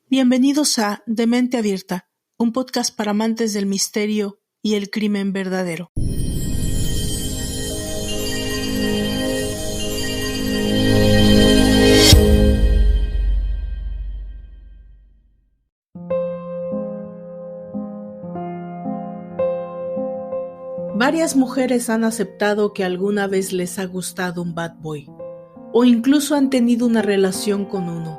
Bienvenidos a De Mente Abierta, un podcast para amantes del misterio y el crimen verdadero. Varias mujeres han aceptado que alguna vez les ha gustado un bad boy, o incluso han tenido una relación con uno.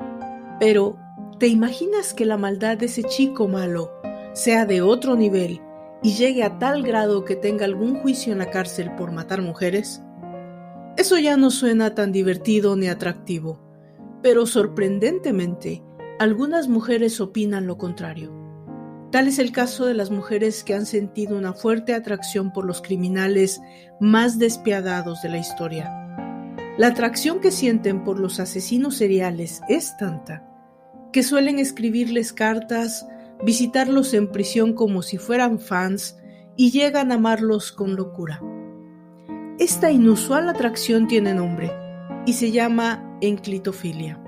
Pero, ¿te imaginas que la maldad de ese chico malo sea de otro nivel y llegue a tal grado que tenga algún juicio en la cárcel por matar mujeres? Eso ya no suena tan divertido ni atractivo, pero sorprendentemente, algunas mujeres opinan lo contrario. Tal es el caso de las mujeres que han sentido una fuerte atracción por los criminales más despiadados de la historia. La atracción que sienten por los asesinos seriales es tanta que suelen escribirles cartas, visitarlos en prisión como si fueran fans y llegan a amarlos con locura. Esta inusual atracción tiene nombre y se llama enclitofilia.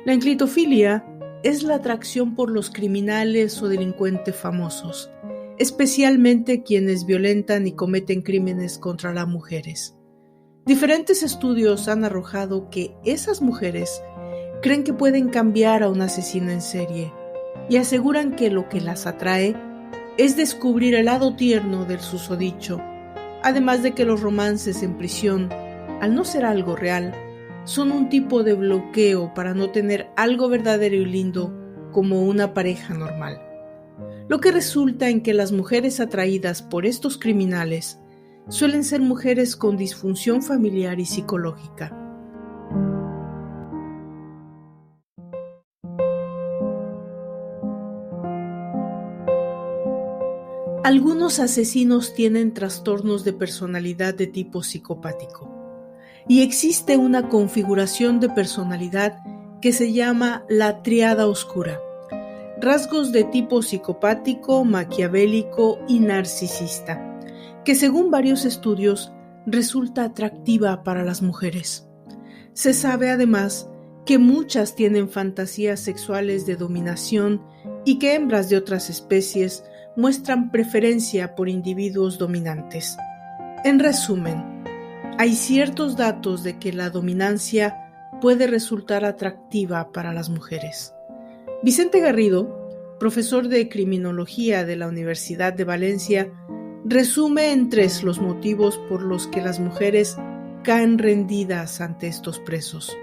La enclitofilia es la atracción por los criminales o delincuentes famosos, especialmente quienes violentan y cometen crímenes contra las mujeres. Diferentes estudios han arrojado que esas mujeres creen que pueden cambiar a un asesino en serie y aseguran que lo que las atrae es descubrir el lado tierno del susodicho, además de que los romances en prisión, al no ser algo real, son un tipo de bloqueo para no tener algo verdadero y lindo como una pareja normal. Lo que resulta en que las mujeres atraídas por estos criminales suelen ser mujeres con disfunción familiar y psicológica. Algunos asesinos tienen trastornos de personalidad de tipo psicopático. Y existe una configuración de personalidad que se llama la tríada oscura. Rasgos de tipo psicopático, maquiavélico y narcisista, que según varios estudios resulta atractiva para las mujeres. Se sabe además que muchas tienen fantasías sexuales de dominación y que hembras de otras especies muestran preferencia por individuos dominantes. En resumen, hay ciertos datos de que la dominancia puede resultar atractiva para las mujeres. Vicente Garrido, profesor de criminología de la Universidad de Valencia, resume en 3 los motivos por los que las mujeres caen rendidas ante estos presos.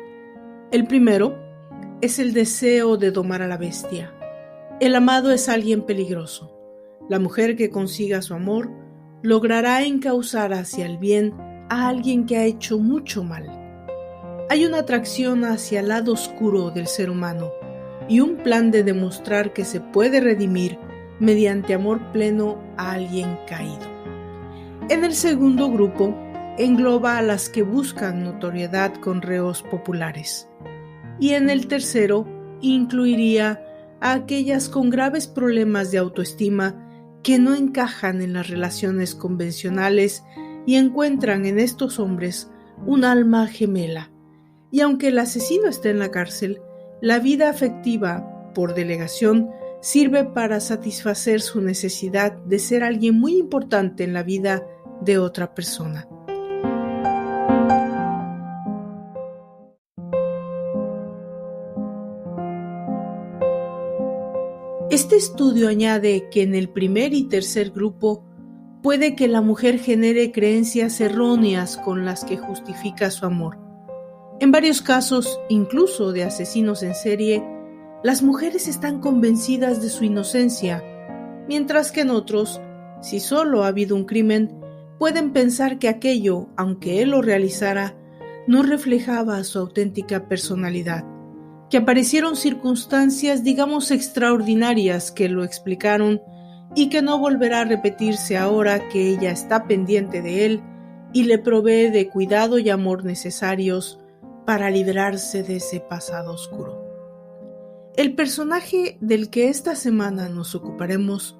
El primero es el deseo de domar a la bestia. El amado es alguien peligroso. La mujer que consiga su amor logrará encauzar hacia el bien a alguien que ha hecho mucho mal. Hay una atracción hacia el lado oscuro del ser humano y un plan de demostrar que se puede redimir mediante amor pleno a alguien caído. En el segundo grupo, engloba a las que buscan notoriedad con reos populares. Y en el tercero, incluiría a aquellas con graves problemas de autoestima que no encajan en las relaciones convencionales y encuentran en estos hombres un alma gemela. Y aunque el asesino esté en la cárcel, la vida afectiva, por delegación, sirve para satisfacer su necesidad de ser alguien muy importante en la vida de otra persona. Este estudio añade que en el primer y tercer grupo puede que la mujer genere creencias erróneas con las que justifica su amor. En varios casos, incluso de asesinos en serie, las mujeres están convencidas de su inocencia, mientras que en otros, si solo ha habido un crimen, pueden pensar que aquello, aunque él lo realizara, no reflejaba su auténtica personalidad, que aparecieron circunstancias, digamos, extraordinarias que lo explicaron y que no volverá a repetirse ahora que ella está pendiente de él y le provee de cuidado y amor necesarios para librarse de ese pasado oscuro. El personaje del que esta semana nos ocuparemos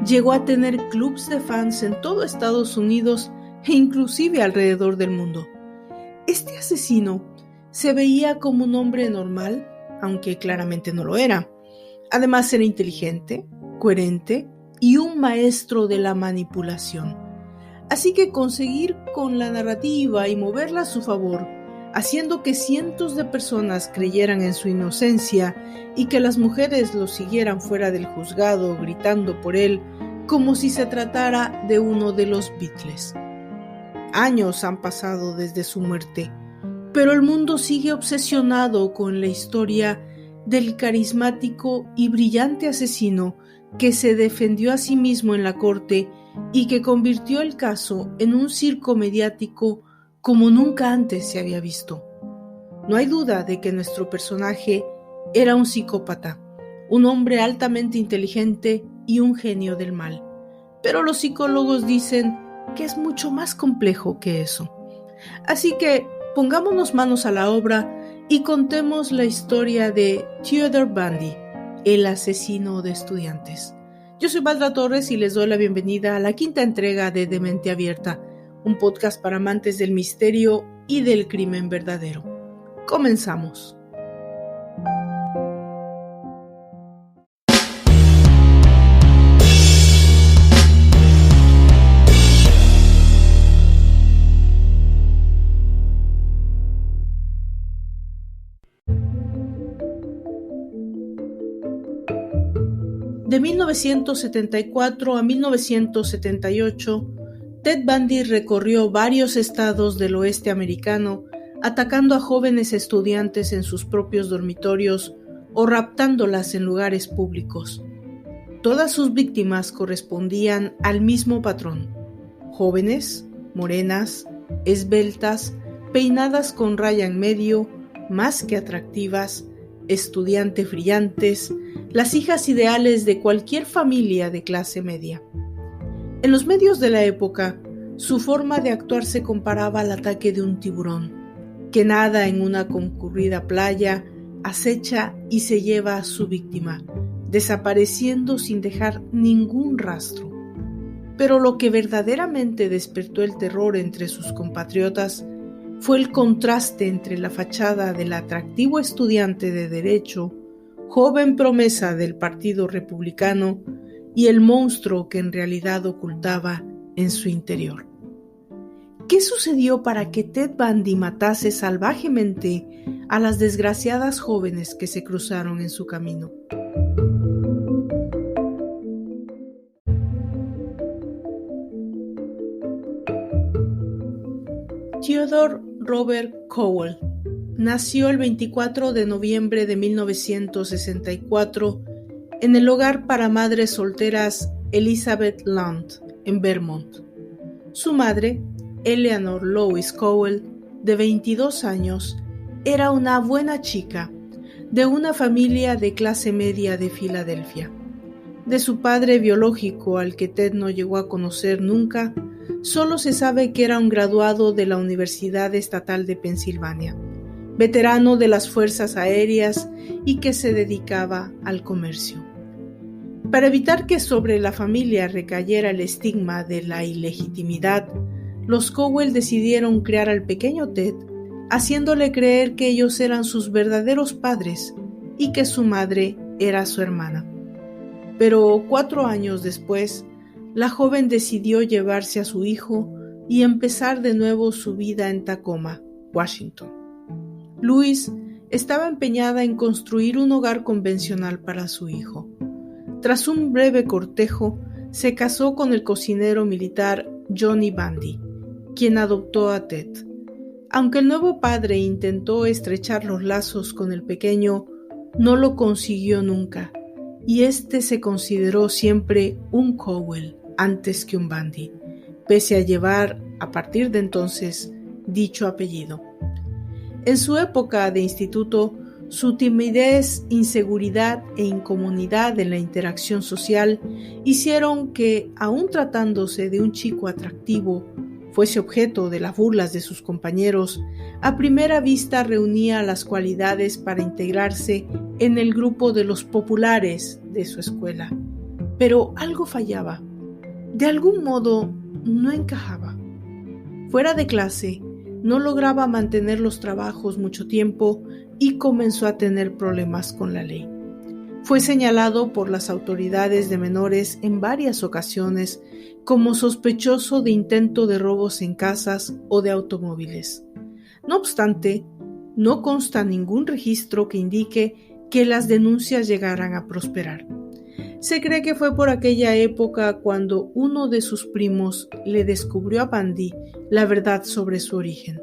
llegó a tener clubs de fans en todo Estados Unidos e inclusive alrededor del mundo. Este asesino se veía como un hombre normal, aunque claramente no lo era. Además era inteligente, coherente y un maestro de la manipulación. Así que conseguir con la narrativa y moverla a su favor, haciendo que cientos de personas creyeran en su inocencia y que las mujeres lo siguieran fuera del juzgado gritando por él como si se tratara de uno de los Beatles. Años han pasado desde su muerte, pero el mundo sigue obsesionado con la historia del carismático y brillante asesino que se defendió a sí mismo en la corte y que convirtió el caso en un circo mediático como nunca antes se había visto. No hay duda de que nuestro personaje era un psicópata, un hombre altamente inteligente y un genio del mal. Pero los psicólogos dicen que es mucho más complejo que eso. Así que pongámonos manos a la obra y contemos la historia de Theodore Bundy, el asesino de estudiantes. Yo soy Valdra Torres y les doy la bienvenida a la quinta entrega de De Mente Abierta, un podcast para amantes del misterio y del crimen verdadero. Comenzamos. De 1974 a 1978, Ted Bundy recorrió varios estados del oeste americano, atacando a jóvenes estudiantes en sus propios dormitorios o raptándolas en lugares públicos. Todas sus víctimas correspondían al mismo patrón: jóvenes, morenas, esbeltas, peinadas con raya en medio, más que atractivas, estudiantes brillantes, las hijas ideales de cualquier familia de clase media. En los medios de la época, su forma de actuar se comparaba al ataque de un tiburón, que nada en una concurrida playa, acecha y se lleva a su víctima, desapareciendo sin dejar ningún rastro. Pero lo que verdaderamente despertó el terror entre sus compatriotas fue el contraste entre la fachada del atractivo estudiante de Derecho, joven promesa del Partido Republicano, y el monstruo que en realidad ocultaba en su interior. ¿Qué sucedió para que Ted Bundy matase salvajemente a las desgraciadas jóvenes que se cruzaron en su camino? Theodore Robert Cowell nació el 24 de noviembre de 1964 en el hogar para madres solteras Elizabeth Lund, en Vermont. Su madre, Eleanor Lois Cowell, de 22 años, era una buena chica de una familia de clase media de Filadelfia. De su padre biológico, al que Ted no llegó a conocer nunca, solo se sabe que era un graduado de la Universidad Estatal de Pensilvania, veterano de las fuerzas aéreas y que se dedicaba al comercio. Para evitar que sobre la familia recayera el estigma de la ilegitimidad, los Cowell decidieron criar al pequeño Ted, haciéndole creer que ellos eran sus verdaderos padres y que su madre era su hermana. Pero 4 años después, la joven decidió llevarse a su hijo y empezar de nuevo su vida en Tacoma, Washington. Louise estaba empeñada en construir un hogar convencional para su hijo. Tras un breve cortejo, se casó con el cocinero militar Johnny Bundy, quien adoptó a Ted. Aunque el nuevo padre intentó estrechar los lazos con el pequeño, no lo consiguió nunca, y este se consideró siempre un Cowell antes que un Bundy, pese a llevar, a partir de entonces, dicho apellido. En su época de instituto, su timidez, inseguridad e incomodidad en la interacción social hicieron que, aun tratándose de un chico atractivo, fuese objeto de las burlas de sus compañeros. A primera vista reunía las cualidades para integrarse en el grupo de los populares de su escuela. Pero algo fallaba. De algún modo no encajaba. Fuera de clase, no lograba mantener los trabajos mucho tiempo y comenzó a tener problemas con la ley. Fue señalado por las autoridades de menores en varias ocasiones como sospechoso de intento de robos en casas o de automóviles. No obstante, no consta ningún registro que indique que las denuncias llegaran a prosperar. Se cree que fue por aquella época cuando uno de sus primos le descubrió a Bundy la verdad sobre su origen.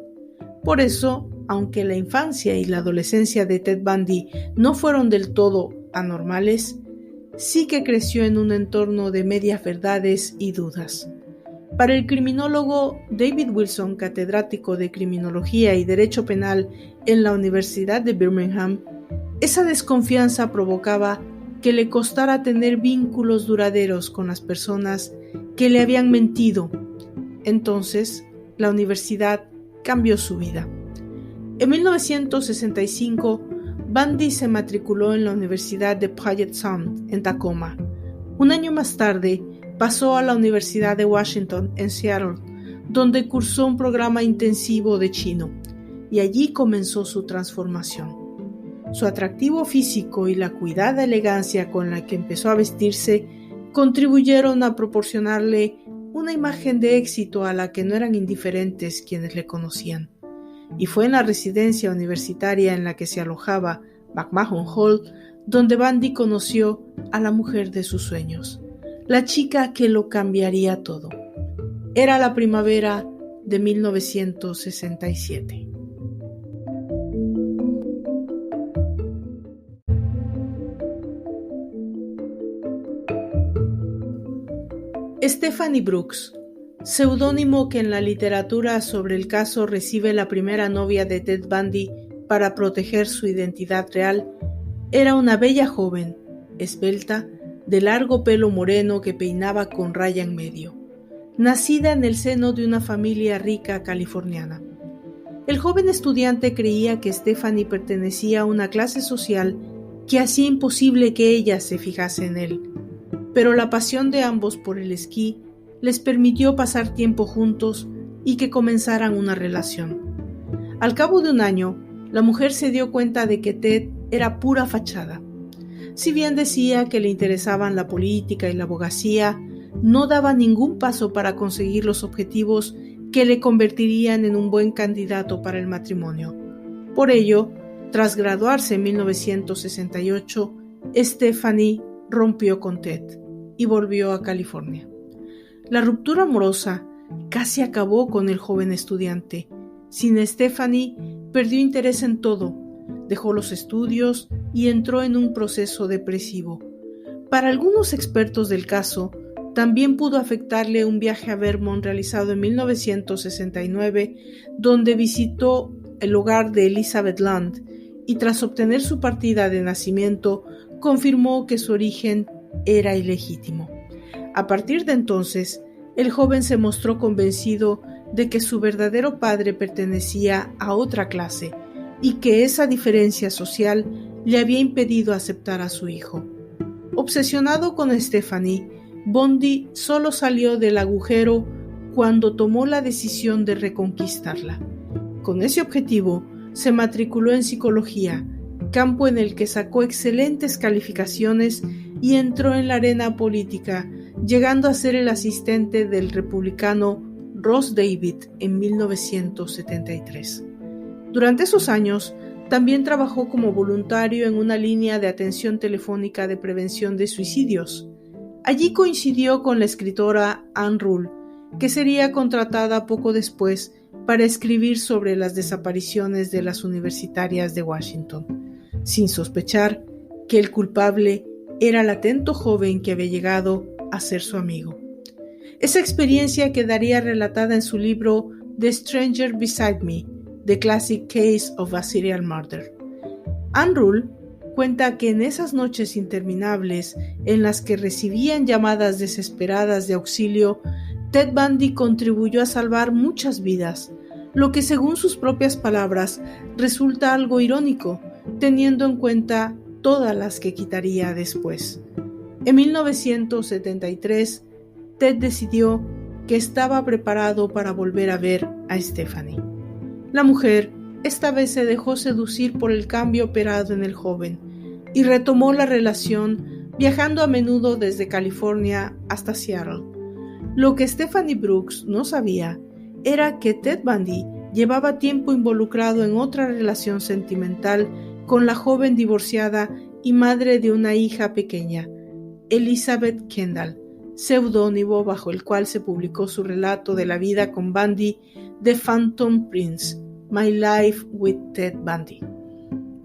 Por eso, aunque la infancia y la adolescencia de Ted Bundy no fueron del todo anormales, sí que creció en un entorno de medias verdades y dudas. Para el criminólogo David Wilson, catedrático de Criminología y Derecho Penal en la Universidad de Birmingham, esa desconfianza provocaba que le costara tener vínculos duraderos con las personas que le habían mentido. Entonces, la universidad cambió su vida. En 1965, Bundy se matriculó en la Universidad de Puget Sound, en Tacoma. Un año más tarde, pasó a la Universidad de Washington, en Seattle, donde cursó un programa intensivo de chino, y allí comenzó su transformación. Su atractivo físico y la cuidada elegancia con la que empezó a vestirse contribuyeron a proporcionarle una imagen de éxito a la que no eran indiferentes quienes le conocían. Y fue en la residencia universitaria en la que se alojaba, McMahon Hall, donde Bundy conoció a la mujer de sus sueños, la chica que lo cambiaría todo. Era la primavera de 1967. Stephanie Brooks, seudónimo que en la literatura sobre el caso recibe la primera novia de Ted Bundy para proteger su identidad real, era una bella joven, esbelta, de largo pelo moreno que peinaba con raya en medio, nacida en el seno de una familia rica californiana. El joven estudiante creía que Stephanie pertenecía a una clase social que hacía imposible que ella se fijase en él, pero la pasión de ambos por el esquí les permitió pasar tiempo juntos y que comenzaran una relación. Al cabo de un año, la mujer se dio cuenta de que Ted era pura fachada. Si bien decía que le interesaban la política y la abogacía, no daba ningún paso para conseguir los objetivos que le convertirían en un buen candidato para el matrimonio. Por ello, tras graduarse en 1968, Stephanie rompió con Ted y volvió a California. La ruptura amorosa casi acabó con el joven estudiante. Sin Stephanie, perdió interés en todo, dejó los estudios y entró en un proceso depresivo. Para algunos expertos del caso, también pudo afectarle un viaje a Vermont realizado en 1969, donde visitó el hogar de Elizabeth Land y tras obtener su partida de nacimiento, confirmó que su origen era ilegítimo. A partir de entonces, el joven se mostró convencido de que su verdadero padre pertenecía a otra clase y que esa diferencia social le había impedido aceptar a su hijo. Obsesionado con Stephanie, Bundy solo salió del agujero cuando tomó la decisión de reconquistarla. Con ese objetivo, se matriculó en psicología, campo en el que sacó excelentes calificaciones y entró en la arena política, llegando a ser el asistente del republicano Ross David en 1973. Durante esos años, también trabajó como voluntario en una línea de atención telefónica de prevención de suicidios. Allí coincidió con la escritora Ann Rule, que sería contratada poco después para escribir sobre las desapariciones de las universitarias de Washington, sin sospechar que el culpable era el atento joven que había llegado a ser su amigo. Esa experiencia quedaría relatada en su libro The Stranger Beside Me, The Classic Case of a Serial Murder. Ann Rule cuenta que en esas noches interminables en las que recibían llamadas desesperadas de auxilio, Ted Bundy contribuyó a salvar muchas vidas, lo que según sus propias palabras resulta algo irónico, teniendo en cuenta todas las que quitaría después. En 1973, Ted decidió que estaba preparado para volver a ver a Stephanie. La mujer esta vez se dejó seducir por el cambio operado en el joven y retomó la relación viajando a menudo desde California hasta Seattle. Lo que Stephanie Brooks no sabía era que Ted Bundy llevaba tiempo involucrado en otra relación sentimental con la joven divorciada y madre de una hija pequeña, Elizabeth Kendall, seudónimo bajo el cual se publicó su relato de la vida con Bundy, The Phantom Prince, My Life with Ted Bundy.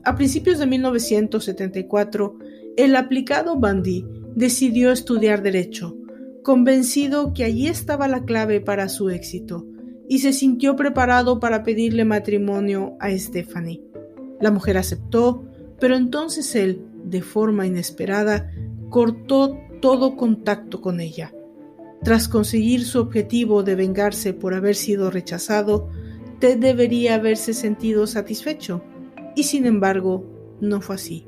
A principios de 1974, el aplicado Bundy decidió estudiar Derecho, convencido que allí estaba la clave para su éxito, y se sintió preparado para pedirle matrimonio a Stephanie. La mujer aceptó, pero entonces él, de forma inesperada, cortó todo contacto con ella. Tras conseguir su objetivo de vengarse por haber sido rechazado, Ted debería haberse sentido satisfecho, y sin embargo, no fue así.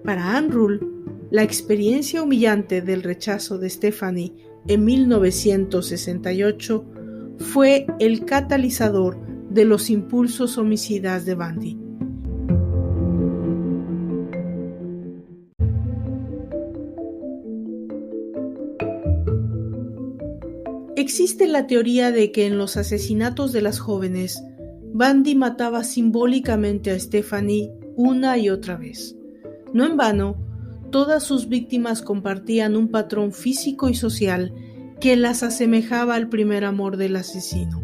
Para Ann Rule, la experiencia humillante del rechazo de Stephanie en 1968 fue el catalizador de los impulsos homicidas de Bundy. Existe la teoría de que en los asesinatos de las jóvenes, Bundy mataba simbólicamente a Stephanie una y otra vez. No en vano, todas sus víctimas compartían un patrón físico y social que las asemejaba al primer amor del asesino.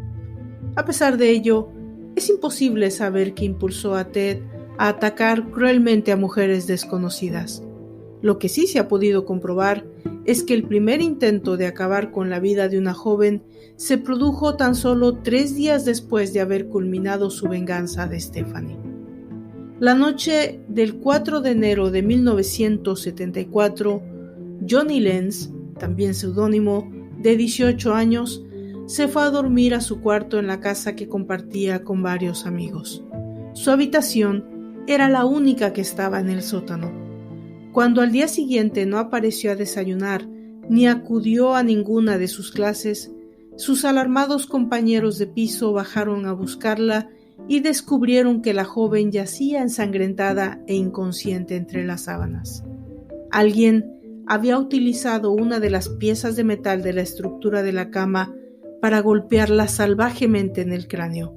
A pesar de ello, es imposible saber qué impulsó a Ted a atacar cruelmente a mujeres desconocidas. Lo que sí se ha podido comprobar es que el primer intento de acabar con la vida de una joven se produjo tan solo 3 días después de haber culminado su venganza de Stephanie. La noche del 4 de enero de 1974, Johnny Lenz, también seudónimo, de 18 años, se fue a dormir a su cuarto en la casa que compartía con varios amigos. Su habitación era la única que estaba en el sótano. Cuando al día siguiente no apareció a desayunar ni acudió a ninguna de sus clases, sus alarmados compañeros de piso bajaron a buscarla y descubrieron que la joven yacía ensangrentada e inconsciente entre las sábanas. Alguien había utilizado una de las piezas de metal de la estructura de la cama para golpearla salvajemente en el cráneo.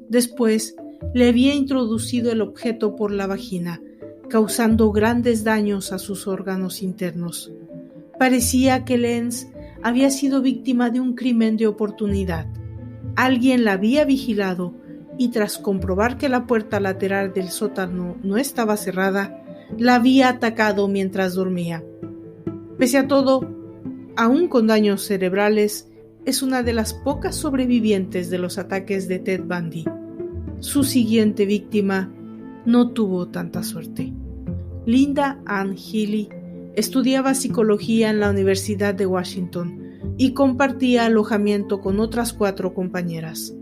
Después, le había introducido el objeto por la vagina, causando grandes daños a sus órganos internos. Parecía que Lenz había sido víctima de un crimen de oportunidad. Alguien la había vigilado y tras comprobar que la puerta lateral del sótano no estaba cerrada, la había atacado mientras dormía. Pese a todo, aún con daños cerebrales, es una de las pocas sobrevivientes de los ataques de Ted Bundy. Su siguiente víctima no tuvo tanta suerte. Linda Ann Healy estudiaba psicología en la Universidad de Washington y compartía alojamiento con otras 4 compañeras.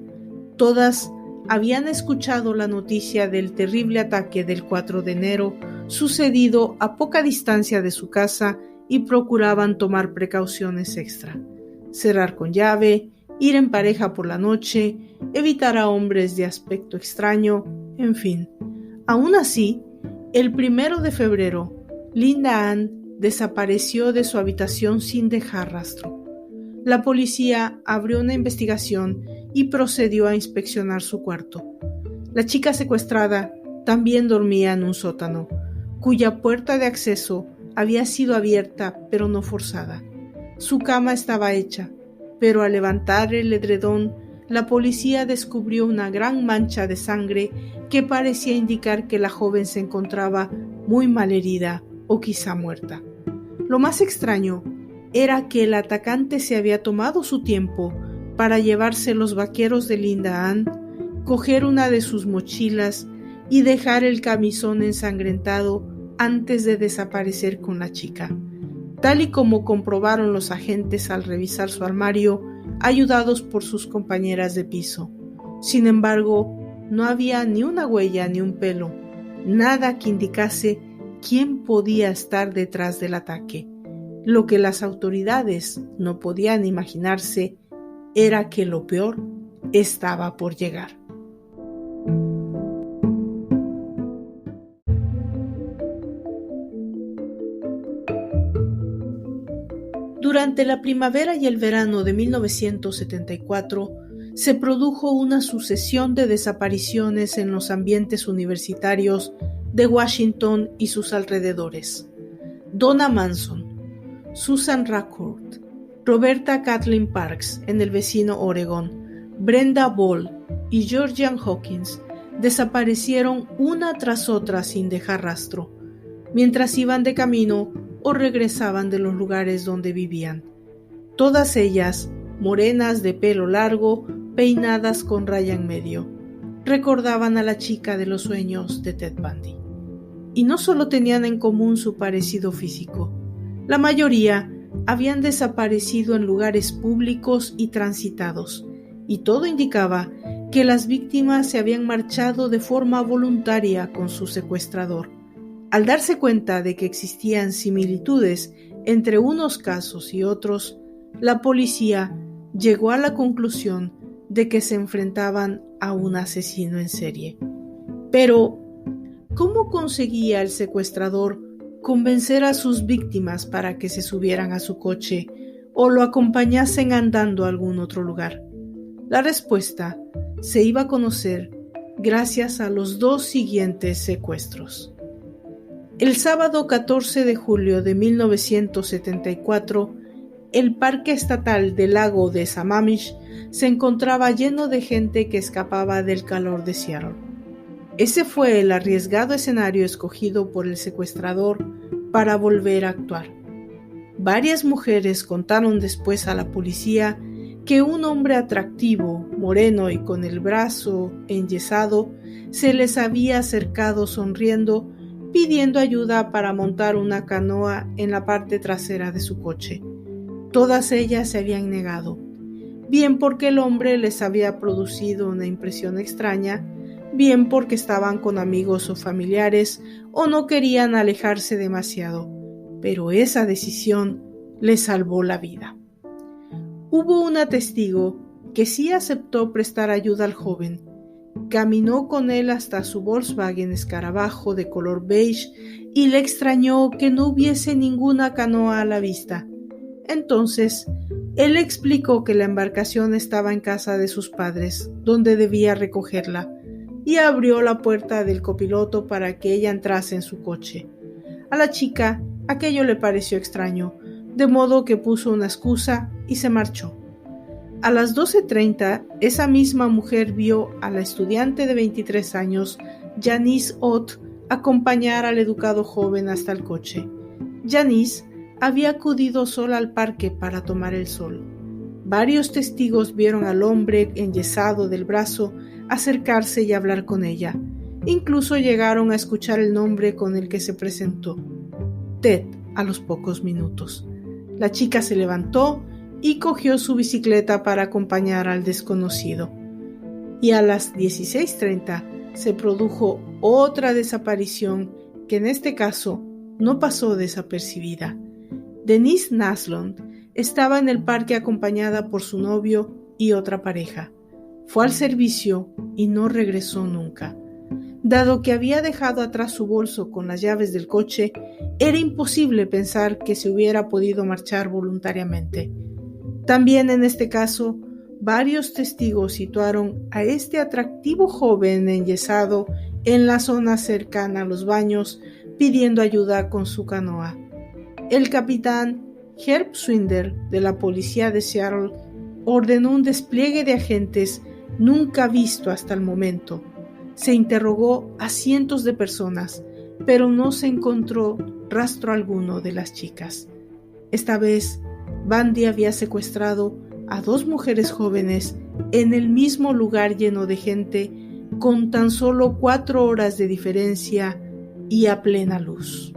Todas habían escuchado la noticia del terrible ataque del 4 de enero sucedido a poca distancia de su casa y procuraban tomar precauciones extra. Cerrar con llave, ir en pareja por la noche, evitar a hombres de aspecto extraño, en fin. Aún así, el 1 de febrero, Linda Ann desapareció de su habitación sin dejar rastro. La policía abrió una investigación y procedió a inspeccionar su cuarto. La chica secuestrada también dormía en un sótano, cuya puerta de acceso había sido abierta pero no forzada. Su cama estaba hecha, pero al levantar el edredón, la policía descubrió una gran mancha de sangre que parecía indicar que la joven se encontraba muy malherida o quizá muerta. Lo más extraño era que el atacante se había tomado su tiempo para llevarse los vaqueros de Linda Ann, coger una de sus mochilas y dejar el camisón ensangrentado antes de desaparecer con la chica, tal y como comprobaron los agentes al revisar su armario, ayudados por sus compañeras de piso. Sin embargo, no había ni una huella ni un pelo, nada que indicase quién podía estar detrás del ataque. Lo que las autoridades no podían imaginarse era que lo peor estaba por llegar. Durante la primavera y el verano de 1974, se produjo una sucesión de desapariciones en los ambientes universitarios de Washington y sus alrededores. Donna Manson, Susan Racourt, Roberta Kathleen Parks en el vecino Oregón, Brenda Ball y Georgian Hawkins desaparecieron una tras otra sin dejar rastro, mientras iban de camino o regresaban de los lugares donde vivían. Todas ellas, morenas de pelo largo, peinadas con raya en medio, recordaban a la chica de los sueños de Ted Bundy. Y no solo tenían en común su parecido físico, la mayoría habían desaparecido en lugares públicos y transitados, y todo indicaba que las víctimas se habían marchado de forma voluntaria con su secuestrador. Al darse cuenta de que existían similitudes entre unos casos y otros, la policía llegó a la conclusión de que se enfrentaban a un asesino en serie. Pero, ¿cómo conseguía el secuestrador convencer a sus víctimas para que se subieran a su coche o lo acompañasen andando a algún otro lugar? La respuesta se iba a conocer gracias a los dos siguientes secuestros. El sábado 14 de julio de 1974, el Parque Estatal del Lago de Sammamish se encontraba lleno de gente que escapaba del calor de Seattle. Ese fue el arriesgado escenario escogido por el secuestrador para volver a actuar. Varias mujeres contaron después a la policía que un hombre atractivo, moreno y con el brazo enyesado, se les había acercado sonriendo, pidiendo ayuda para montar una canoa en la parte trasera de su coche. Todas ellas se habían negado, bien porque el hombre les había producido una impresión extraña, bien porque estaban con amigos o familiares o no querían alejarse demasiado, pero esa decisión les salvó la vida. Hubo una testigo que sí aceptó prestar ayuda al joven. Caminó con él hasta su Volkswagen escarabajo de color beige y le extrañó que no hubiese ninguna canoa a la vista. Entonces, él explicó que la embarcación estaba en casa de sus padres, donde debía recogerla, y abrió la puerta del copiloto para que ella entrase en su coche. A la chica aquello le pareció extraño, de modo que puso una excusa y se marchó. A las 12:30, esa misma mujer vio a la estudiante de 23 años, Janice Ott, acompañar al educado joven hasta el coche. Janice había acudido sola al parque para tomar el sol. Varios testigos vieron al hombre enyesado del brazo acercarse y hablar con ella. Incluso llegaron a escuchar el nombre con el que se presentó, Ted, a los pocos minutos. La chica se levantó y cogió su bicicleta para acompañar al desconocido. Y a las 16:30 se produjo otra desaparición que en este caso no pasó desapercibida. Denise Naslund estaba en el parque acompañada por su novio y otra pareja. Fue al servicio y no regresó nunca. Dado que había dejado atrás su bolso con las llaves del coche, era imposible pensar que se hubiera podido marchar voluntariamente. También en este caso, varios testigos situaron a este atractivo joven enyesado en la zona cercana a los baños, pidiendo ayuda con su canoa. El capitán Herb Swinder de la policía de Seattle ordenó un despliegue de agentes nunca visto hasta el momento. Se interrogó a cientos de personas, pero no se encontró rastro alguno de las chicas. Esta vez, Bundy había secuestrado a 2 mujeres jóvenes en el mismo lugar lleno de gente, con tan solo 4 horas de diferencia y a plena luz.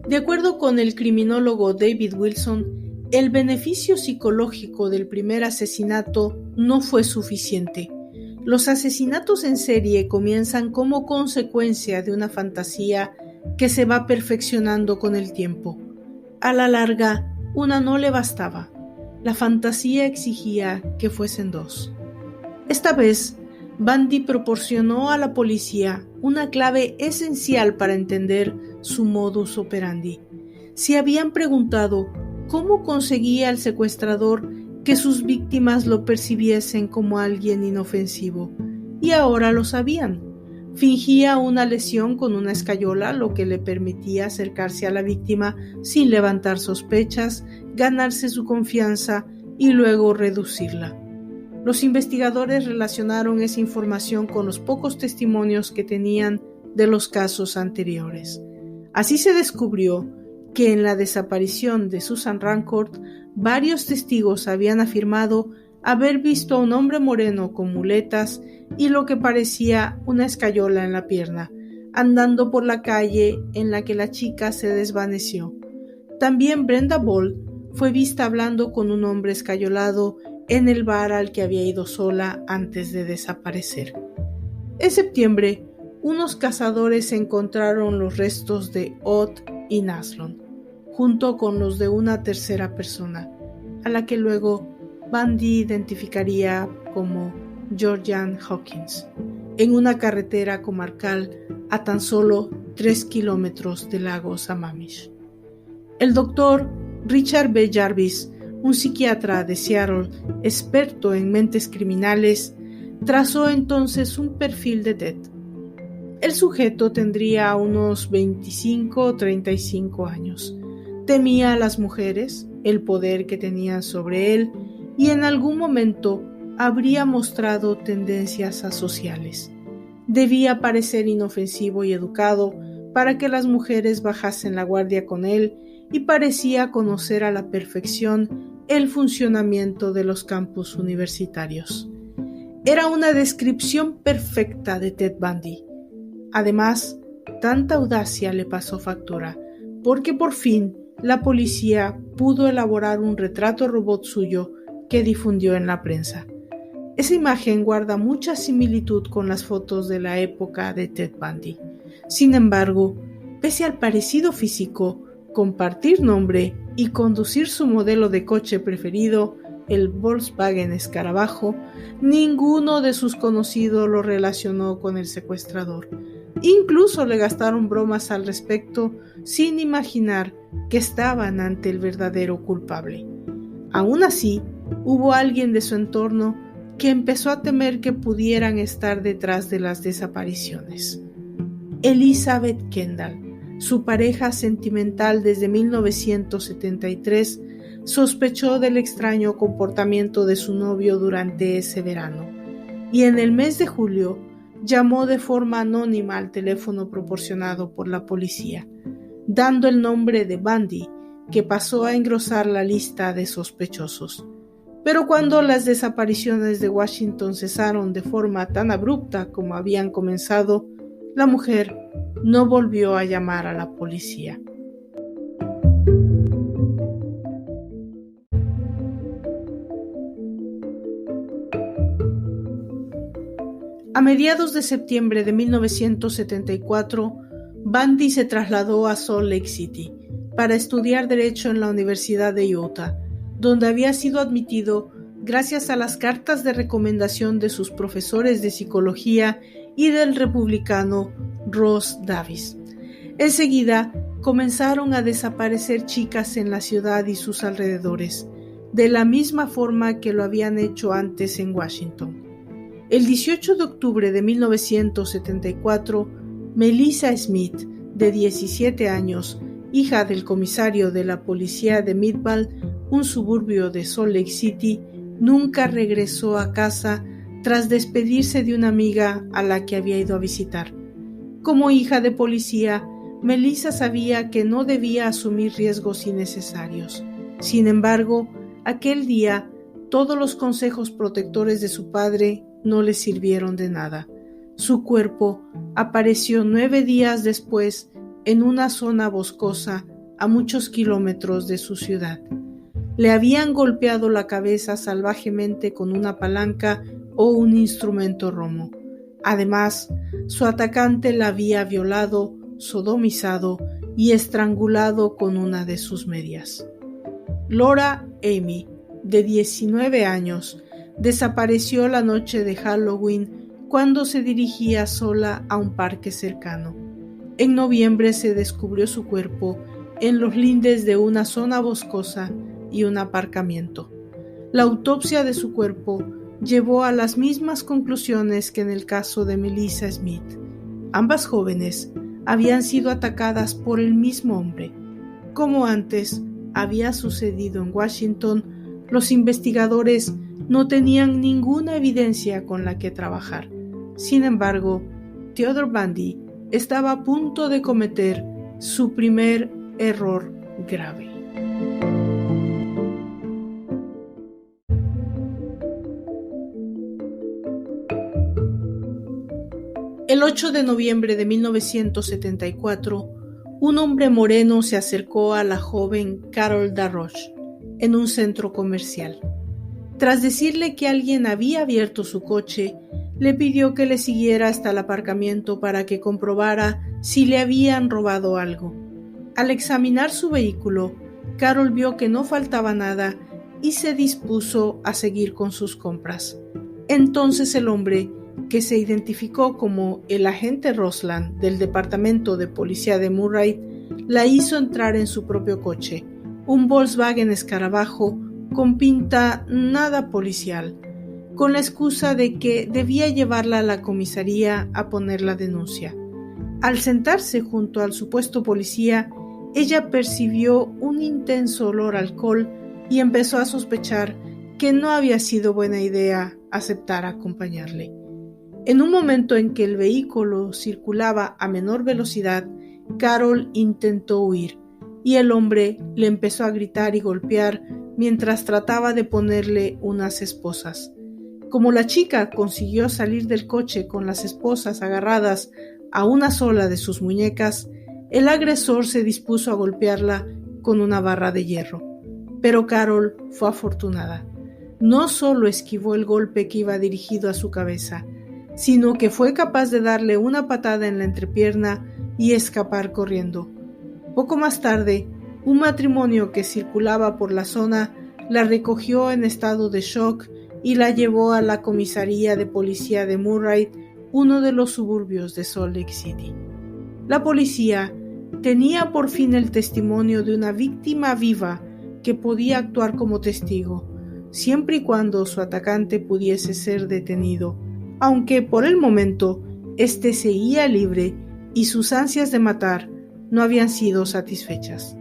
De acuerdo con el criminólogo David Wilson, el beneficio psicológico del primer asesinato no fue suficiente. Los asesinatos en serie comienzan como consecuencia de una fantasía que se va perfeccionando con el tiempo. A la larga, una no le bastaba. La fantasía exigía que fuesen 2. Esta vez, Bundy proporcionó a la policía una clave esencial para entender su modus operandi. Se habían preguntado cómo conseguía el secuestrador que sus víctimas lo percibiesen como alguien inofensivo, y ahora lo sabían. Fingía una lesión con una escayola, lo que le permitía acercarse a la víctima sin levantar sospechas, ganarse su confianza y luego reducirla. Los investigadores relacionaron esa información con los pocos testimonios que tenían de los casos anteriores. Así se descubrió que en la desaparición de Susan Rancourt, varios testigos habían afirmado haber visto a un hombre moreno con muletas y lo que parecía una escayola en la pierna, andando por la calle en la que la chica se desvaneció. También Brenda Ball fue vista hablando con un hombre escayolado en el bar al que había ido sola antes de desaparecer. En septiembre, unos cazadores encontraron los restos de Ott y Naslund, junto con los de una tercera persona, a la que luego Bundy identificaría como Georgianne Hawkins, en una carretera comarcal a tan solo 3 kilómetros del lago Sammamish. El doctor Richard B. Jarvis, un psiquiatra de Seattle, experto en mentes criminales, trazó entonces un perfil de Ted. El sujeto tendría unos 25 o 35 años. Temía a las mujeres, el poder que tenían sobre él, y en algún momento habría mostrado tendencias asociales. Debía parecer inofensivo y educado para que las mujeres bajasen la guardia con él, y parecía conocer a la perfección el funcionamiento de los campus universitarios. Era una descripción perfecta de Ted Bundy. Además, tanta audacia le pasó factura, porque por fin la policía pudo elaborar un retrato robot suyo que difundió en la prensa. Esa imagen guarda mucha similitud con las fotos de la época de Ted Bundy. Sin embargo, pese al parecido físico, compartir nombre y conducir su modelo de coche preferido, el Volkswagen Escarabajo, ninguno de sus conocidos lo relacionó con el secuestrador. Incluso le gastaron bromas al respecto sin imaginar que estaban ante el verdadero culpable. Aún así, hubo alguien de su entorno que empezó a temer que pudieran estar detrás de las desapariciones. Elizabeth Kendall, su pareja sentimental desde 1973, sospechó del extraño comportamiento de su novio durante ese verano, y en el mes de julio llamó de forma anónima al teléfono proporcionado por la policía, dando el nombre de Bundy, que pasó a engrosar la lista de sospechosos. Pero cuando las desapariciones de Washington cesaron de forma tan abrupta como habían comenzado, la mujer no volvió a llamar a la policía. A mediados de septiembre de 1974, Bundy se trasladó a Salt Lake City para estudiar Derecho en la Universidad de Utah, donde había sido admitido gracias a las cartas de recomendación de sus profesores de psicología y del republicano Ross Davis. Enseguida comenzaron a desaparecer chicas en la ciudad y sus alrededores, de la misma forma que lo habían hecho antes en Washington. El 18 de octubre de 1974, Melissa Smith, de 17 años, hija del comisario de la policía de Midvale, un suburbio de Salt Lake City, nunca regresó a casa tras despedirse de una amiga a la que había ido a visitar. Como hija de policía, Melissa sabía que no debía asumir riesgos innecesarios. Sin embargo, aquel día, todos los consejos protectores de su padre no le sirvieron de nada. Su cuerpo apareció 9 días después en una zona boscosa a muchos kilómetros de su ciudad. Le habían golpeado la cabeza salvajemente con una palanca o un instrumento romo. Además, su atacante la había violado, sodomizado y estrangulado con una de sus medias. Laura Amy, de 19 años, desapareció la noche de Halloween cuando se dirigía sola a un parque cercano. En noviembre se descubrió su cuerpo en los lindes de una zona boscosa y un aparcamiento. La autopsia de su cuerpo llevó a las mismas conclusiones que en el caso de Melissa Smith. Ambas jóvenes habían sido atacadas por el mismo hombre. Como antes había sucedido en Washington, los investigadores no tenían ninguna evidencia con la que trabajar. Sin embargo, Theodore Bundy estaba a punto de cometer su primer error grave. El 8 de noviembre de 1974, un hombre moreno se acercó a la joven Carol Darroch en un centro comercial. Tras decirle que alguien había abierto su coche, le pidió que le siguiera hasta el aparcamiento para que comprobara si le habían robado algo. Al examinar su vehículo, Carol vio que no faltaba nada y se dispuso a seguir con sus compras. Entonces el hombre, que se identificó como el agente Rosland del Departamento de Policía de Murray, la hizo entrar en su propio coche, un Volkswagen Escarabajo con pinta nada policial, con la excusa de que debía llevarla a la comisaría a poner la denuncia. Al sentarse junto al supuesto policía, ella percibió un intenso olor a alcohol y empezó a sospechar que no había sido buena idea aceptar acompañarle. En un momento en que el vehículo circulaba a menor velocidad, Carol intentó huir y el hombre le empezó a gritar y golpear mientras trataba de ponerle unas esposas. Como la chica consiguió salir del coche con las esposas agarradas a una sola de sus muñecas, el agresor se dispuso a golpearla con una barra de hierro. Pero Carol fue afortunada. No solo esquivó el golpe que iba dirigido a su cabeza, sino que fue capaz de darle una patada en la entrepierna y escapar corriendo. Poco más tarde, un matrimonio que circulaba por la zona la recogió en estado de shock y la llevó a la comisaría de policía de Murray, uno de los suburbios de Salt Lake City. La policía tenía por fin el testimonio de una víctima viva que podía actuar como testigo, siempre y cuando su atacante pudiese ser detenido, aunque por el momento éste seguía libre y sus ansias de matar no habían sido satisfechas.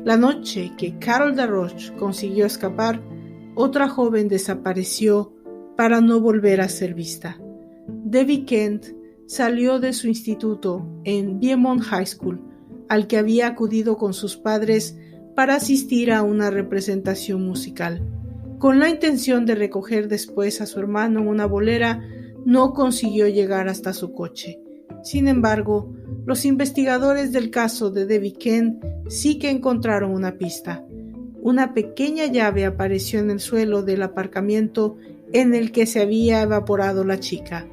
La noche que Carol Darroch consiguió escapar, otra joven desapareció para no volver a ser vista. Debbie Kent salió de su instituto en Beaumont High School, al que había acudido con sus padres para asistir a una representación musical. Con la intención de recoger después a su hermano en una bolera, no consiguió llegar hasta su coche. Sin embargo, los investigadores del caso de Debbie Kent sí que encontraron una pista. Una pequeña llave apareció en el suelo del aparcamiento en el que se había evaporado la chica.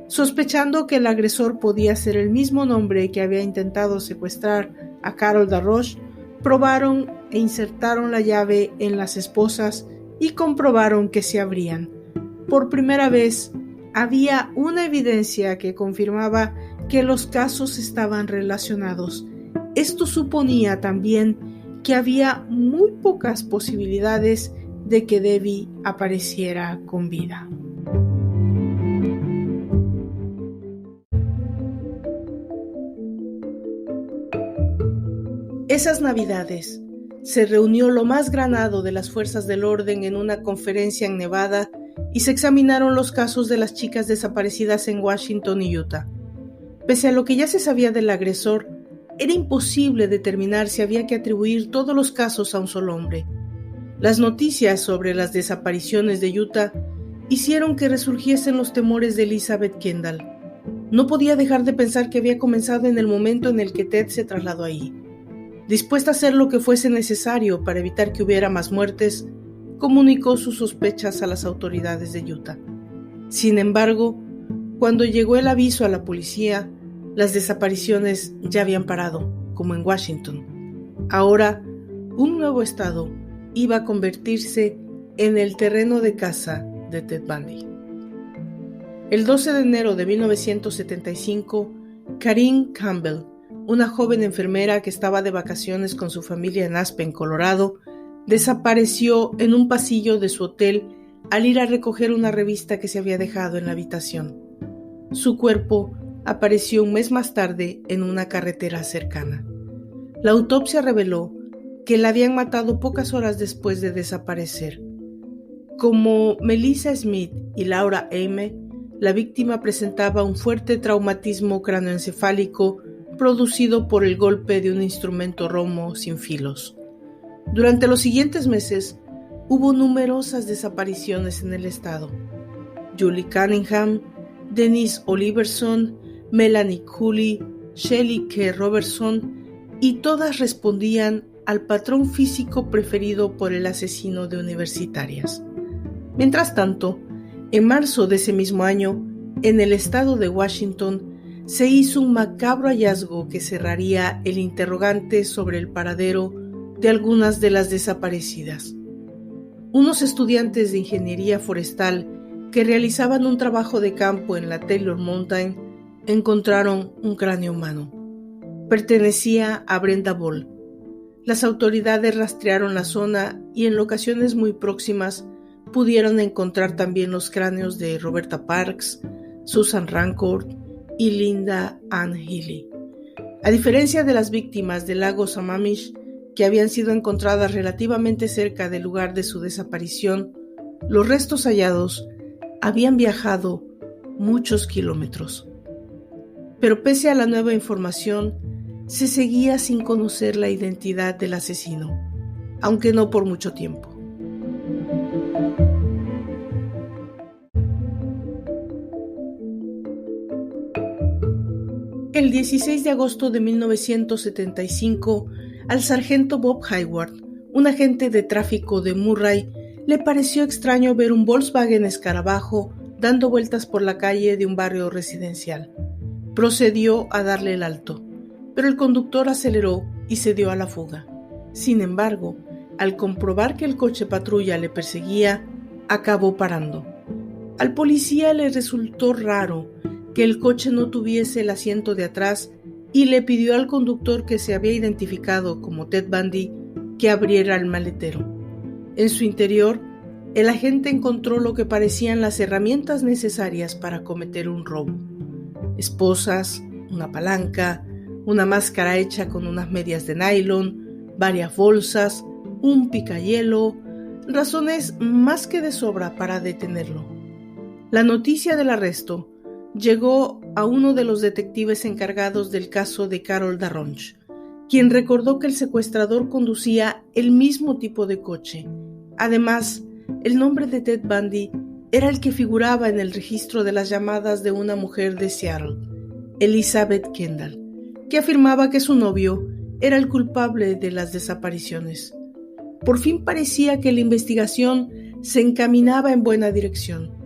Sospechando que el agresor podía ser el mismo hombre que había intentado secuestrar a Carol Darroch, probaron e insertaron la llave en las esposas y comprobaron que se abrían. Por primera vez, había una evidencia que confirmaba que los casos estaban relacionados. Esto suponía también que había muy pocas posibilidades de que Debbie apareciera con vida. Esas Navidades se reunió lo más granado de las fuerzas del orden en una conferencia en Nevada y se examinaron los casos de las chicas desaparecidas en Washington y Utah. Pese a lo que ya se sabía del agresor, era imposible determinar si había que atribuir todos los casos a un solo hombre. Las noticias sobre las desapariciones de Utah hicieron que resurgiesen los temores de Elizabeth Kendall. No podía dejar de pensar que había comenzado en el momento en el que Ted se trasladó ahí. Dispuesta a hacer lo que fuese necesario para evitar que hubiera más muertes, comunicó sus sospechas a las autoridades de Utah. Sin embargo, cuando llegó el aviso a la policía, las desapariciones ya habían parado, como en Washington. Ahora, un nuevo estado iba a convertirse en el terreno de caza de Ted Bundy. El 12 de enero de 1975, Karine Campbell, una joven enfermera que estaba de vacaciones con su familia en Aspen, Colorado, desapareció en un pasillo de su hotel al ir a recoger una revista que se había dejado en la habitación. Su cuerpo apareció un mes más tarde en una carretera cercana. La autopsia reveló que la habían matado pocas horas después de desaparecer. Como Melissa Smith y Laura Ame, la víctima presentaba un fuerte traumatismo cráneoencefálico producido por el golpe de un instrumento romo sin filos. Durante los siguientes meses, hubo numerosas desapariciones en el estado. Julie Cunningham, Denise Oliverson, Melanie Cooley, Shelley K. Robertson, y todas respondían al patrón físico preferido por el asesino de universitarias. Mientras tanto, en marzo de ese mismo año, en el estado de Washington, se hizo un macabro hallazgo que cerraría el interrogante sobre el paradero de algunas de las desaparecidas. Unos estudiantes de ingeniería forestal que realizaban un trabajo de campo en la Taylor Mountain encontraron un cráneo humano. Pertenecía a Brenda Ball. Las autoridades rastrearon la zona y en locaciones muy próximas pudieron encontrar también los cráneos de Roberta Parks, Susan Rancourt y Linda Ann Healy. A diferencia de las víctimas del lago Sammamish, que habían sido encontradas relativamente cerca del lugar de su desaparición, los restos hallados habían viajado muchos kilómetros. Pero pese a la nueva información, se seguía sin conocer la identidad del asesino, aunque no por mucho tiempo. El 16 de agosto de 1975, al sargento Bob Hayward, un agente de tráfico de Murray, le pareció extraño ver un Volkswagen escarabajo dando vueltas por la calle de un barrio residencial. Procedió a darle el alto, pero el conductor aceleró y se dio a la fuga. Sin embargo, al comprobar que el coche patrulla le perseguía, acabó parando. Al policía le resultó raro que el coche no tuviese el asiento de atrás y le pidió al conductor, que se había identificado como Ted Bundy, que abriera el maletero. En su interior, el agente encontró lo que parecían las herramientas necesarias para cometer un robo: esposas, una palanca, una máscara hecha con unas medias de nylon, varias bolsas, un picahielo, razones más que de sobra para detenerlo. La noticia del arresto llegó a uno de los detectives encargados del caso de Carol Darronch, quien recordó que el secuestrador conducía el mismo tipo de coche. Además, el nombre de Ted Bundy era el que figuraba en el registro de las llamadas de una mujer de Seattle, Elizabeth Kendall, que afirmaba que su novio era el culpable de las desapariciones. Por fin parecía que la investigación se encaminaba en buena dirección.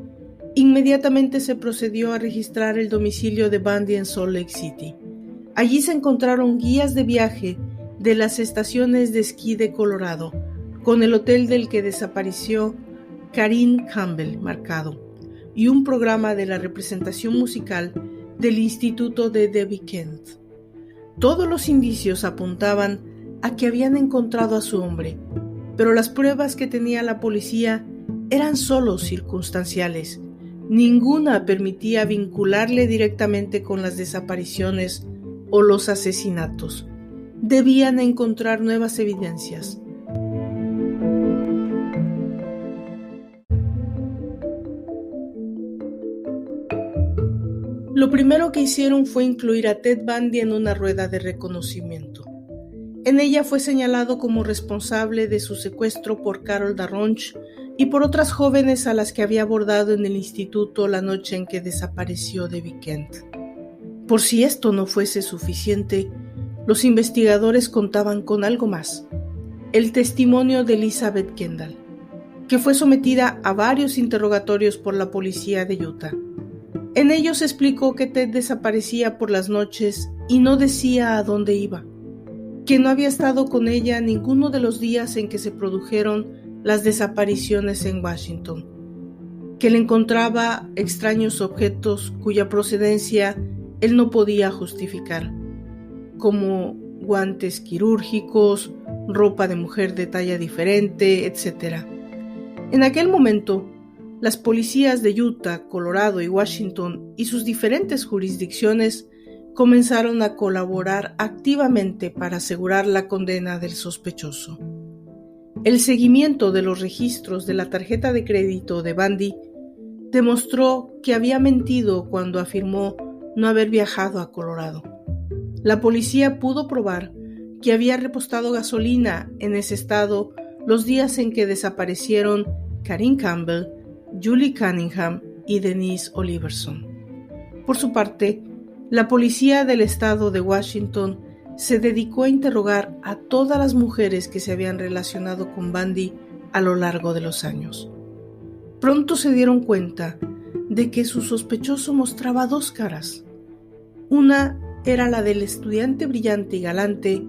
Inmediatamente se procedió a registrar el domicilio de Bundy en Salt Lake City. Allí se encontraron guías de viaje de las estaciones de esquí de Colorado, con el hotel del que desapareció Karine Campbell marcado, y un programa de la representación musical del Instituto de Debbie Kent. Todos los indicios apuntaban a que habían encontrado a su hombre, pero las pruebas que tenía la policía eran solo circunstanciales. Ninguna permitía vincularle directamente con las desapariciones o los asesinatos. Debían encontrar nuevas evidencias. Lo primero que hicieron fue incluir a Ted Bundy en una rueda de reconocimiento. En ella fue señalado como responsable de su secuestro por Carol Darronch y por otras jóvenes a las que había abordado en el instituto la noche en que desapareció Debbie Kent. Por si esto no fuese suficiente, los investigadores contaban con algo más: el testimonio de Elizabeth Kendall, que fue sometida a varios interrogatorios por la policía de Utah. En ellos explicó que Ted desaparecía por las noches y no decía a dónde iba, que no había estado con ella ninguno de los días en que se produjeron las desapariciones en Washington, que le encontraba extraños objetos cuya procedencia él no podía justificar, como guantes quirúrgicos, ropa de mujer de talla diferente, etc. En aquel momento, las policías de Utah, Colorado y Washington y sus diferentes jurisdicciones comenzaron a colaborar activamente para asegurar la condena del sospechoso. El seguimiento de los registros de la tarjeta de crédito de Bundy demostró que había mentido cuando afirmó no haber viajado a Colorado. La policía pudo probar que había repostado gasolina en ese estado los días en que desaparecieron Karine Campbell, Julie Cunningham y Denise Oliverson. Por su parte, la policía del estado de Washington se dedicó a interrogar a todas las mujeres que se habían relacionado con Bundy a lo largo de los años. Pronto se dieron cuenta de que su sospechoso mostraba dos caras. Una era la del estudiante brillante y galante,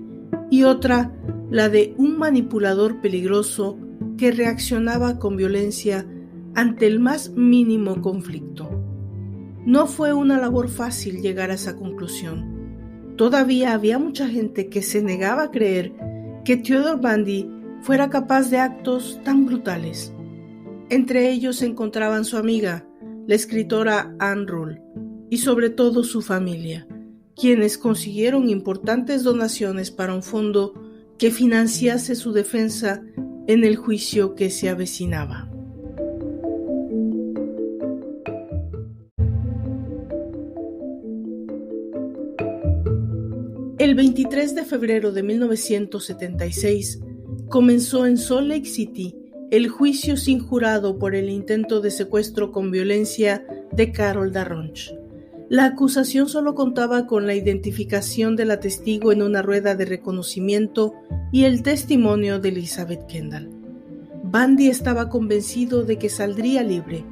y otra la de un manipulador peligroso que reaccionaba con violencia ante el más mínimo conflicto. No fue una labor fácil llegar a esa conclusión. Todavía había mucha gente que se negaba a creer que Theodore Bundy fuera capaz de actos tan brutales. Entre ellos se encontraban su amiga, la escritora Ann Rule, y sobre todo su familia, quienes consiguieron importantes donaciones para un fondo que financiase su defensa en el juicio que se avecinaba. El 23 de febrero de 1976 comenzó en Salt Lake City el juicio sin jurado por el intento de secuestro con violencia de Carol Darronch. La acusación solo contaba con la identificación de la testigo en una rueda de reconocimiento y el testimonio de Elizabeth Kendall. Bundy estaba convencido de que saldría libre.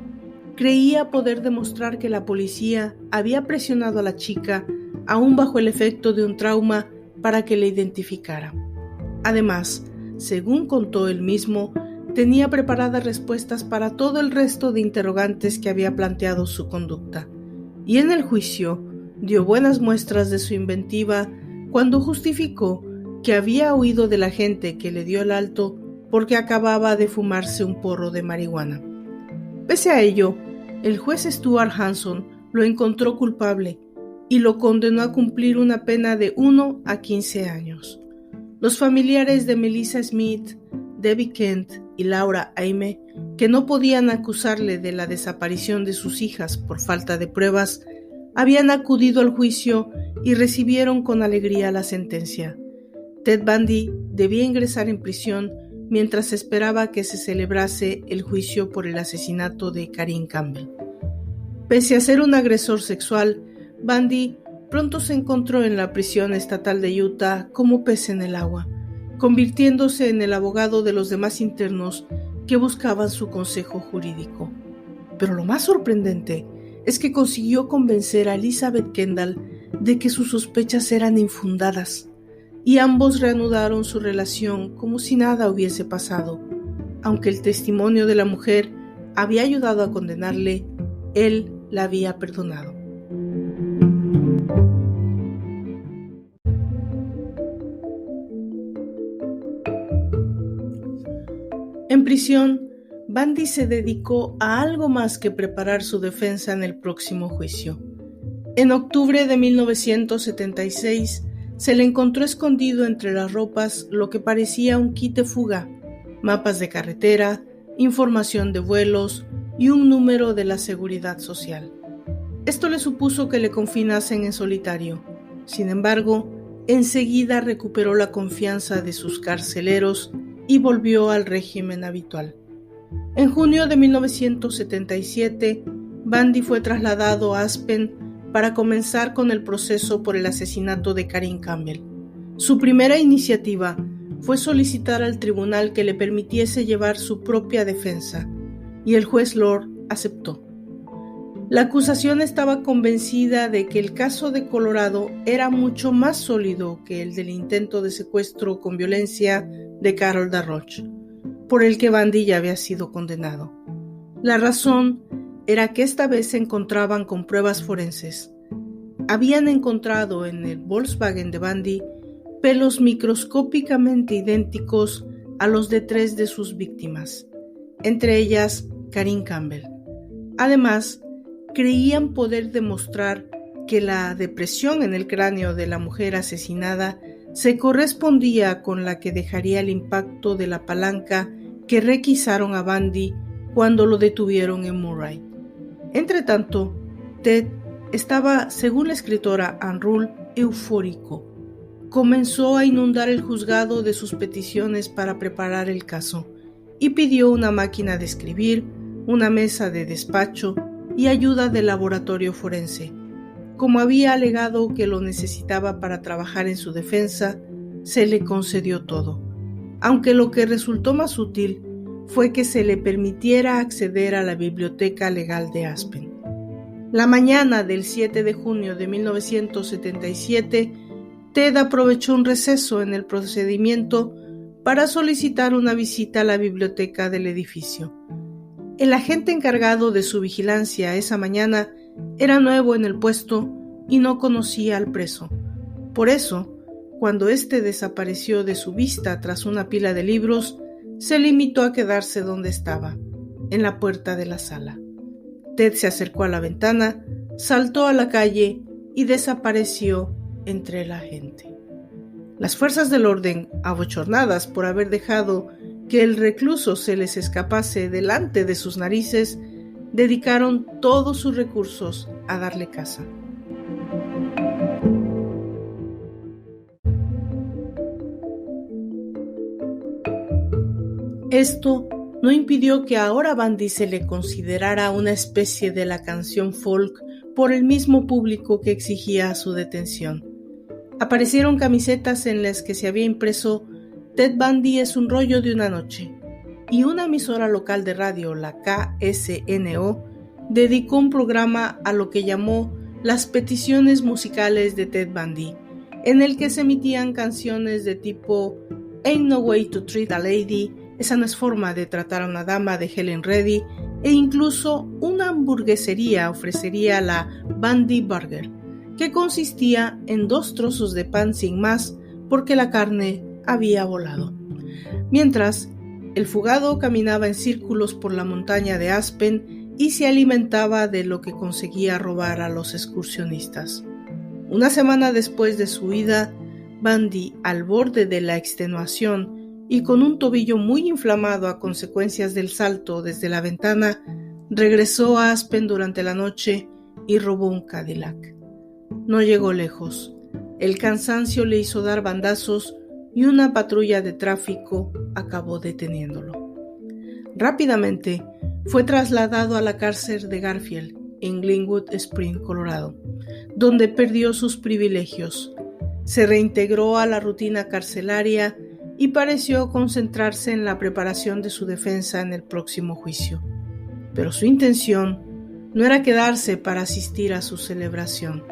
Creía poder demostrar que la policía había presionado a la chica, aún bajo el efecto de un trauma, para que le identificara. Además, según contó él mismo, tenía preparadas respuestas para todo el resto de interrogantes que había planteado su conducta. Y en el juicio dio buenas muestras de su inventiva cuando justificó que había huido de la gente que le dio el alto porque acababa de fumarse un porro de marihuana. Pese a ello, el juez Stuart Hanson lo encontró culpable y lo condenó a cumplir una pena de 1 a 15 años. Los familiares de Melissa Smith, Debbie Kent y Laura Aime, que no podían acusarle de la desaparición de sus hijas por falta de pruebas, habían acudido al juicio y recibieron con alegría la sentencia. Ted Bundy debía ingresar en prisión mientras esperaba que se celebrase el juicio por el asesinato de Karine Campbell. Pese a ser un agresor sexual, Bundy pronto se encontró en la prisión estatal de Utah como pez en el agua, convirtiéndose en el abogado de los demás internos que buscaban su consejo jurídico. Pero lo más sorprendente es que consiguió convencer a Elizabeth Kendall de que sus sospechas eran infundadas, y ambos reanudaron su relación como si nada hubiese pasado. Aunque el testimonio de la mujer había ayudado a condenarle, él la había perdonado. En prisión, Bundy se dedicó a algo más que preparar su defensa en el próximo juicio. En octubre de 1976, se le encontró escondido entre las ropas lo que parecía un kit de fuga, mapas de carretera, información de vuelos y un número de la Seguridad Social. Esto le supuso que le confinasen en solitario. Sin embargo, enseguida recuperó la confianza de sus carceleros y volvió al régimen habitual. En junio de 1977, Bundy fue trasladado a Aspen para comenzar con el proceso por el asesinato de Karine Campbell. Su primera iniciativa fue solicitar al tribunal que le permitiese llevar su propia defensa, y el juez Lord aceptó. La acusación estaba convencida de que el caso de Colorado era mucho más sólido que el del intento de secuestro con violencia de Carol Darroch, por el que Bundy ya había sido condenado. La razón era que esta vez se encontraban con pruebas forenses. Habían encontrado en el Volkswagen de Bundy pelos microscópicamente idénticos a los de 3 de sus víctimas, entre ellas Karine Campbell. Además, creían poder demostrar que la depresión en el cráneo de la mujer asesinada se correspondía con la que dejaría el impacto de la palanca que requisaron a Bundy cuando lo detuvieron en Murray. Entretanto, Ted estaba, según la escritora Ann Rule, eufórico. Comenzó a inundar el juzgado de sus peticiones para preparar el caso y pidió una máquina de escribir, una mesa de despacho y ayuda del laboratorio forense. Como había alegado que lo necesitaba para trabajar en su defensa, se le concedió todo, aunque lo que resultó más útil fue que se le permitiera acceder a la biblioteca legal de Aspen. La mañana del 7 de junio de 1977, Ted aprovechó un receso en el procedimiento para solicitar una visita a la biblioteca del edificio. El agente encargado de su vigilancia esa mañana era nuevo en el puesto y no conocía al preso. Por eso, cuando éste desapareció de su vista tras una pila de libros, se limitó a quedarse donde estaba, en la puerta de la sala. Ted se acercó a la ventana, saltó a la calle y desapareció entre la gente. Las fuerzas del orden, abochornadas por haber dejado que el recluso se les escapase delante de sus narices, dedicaron todos sus recursos a darle caza. Esto no impidió que ahora Bundy se le considerara una especie de la canción folk por el mismo público que exigía su detención. Aparecieron camisetas en las que se había impreso Ted Bundy es un rollo de una noche, y una emisora local de radio, la KSNO, dedicó un programa a lo que llamó las peticiones musicales de Ted Bundy, en el que se emitían canciones de tipo Ain't No Way to Treat a Lady, Esa no es forma de tratar a una dama, de Helen Reddy, e incluso una hamburguesería ofrecería la Bundy Burger, que consistía en 2 trozos de pan sin más porque la carne había volado. Mientras, el fugado caminaba en círculos por la montaña de Aspen y se alimentaba de lo que conseguía robar a los excursionistas. Una semana después de su huida, Bundy, al borde de la extenuación y con un tobillo muy inflamado a consecuencias del salto desde la ventana, regresó a Aspen durante la noche y robó un Cadillac. No llegó lejos. El cansancio le hizo dar bandazos y una patrulla de tráfico acabó deteniéndolo. Rápidamente fue trasladado a la cárcel de Garfield, en Glenwood Springs, Colorado, donde perdió sus privilegios. Se reintegró a la rutina carcelaria y pareció concentrarse en la preparación de su defensa en el próximo juicio. Pero su intención no era quedarse para asistir a su celebración.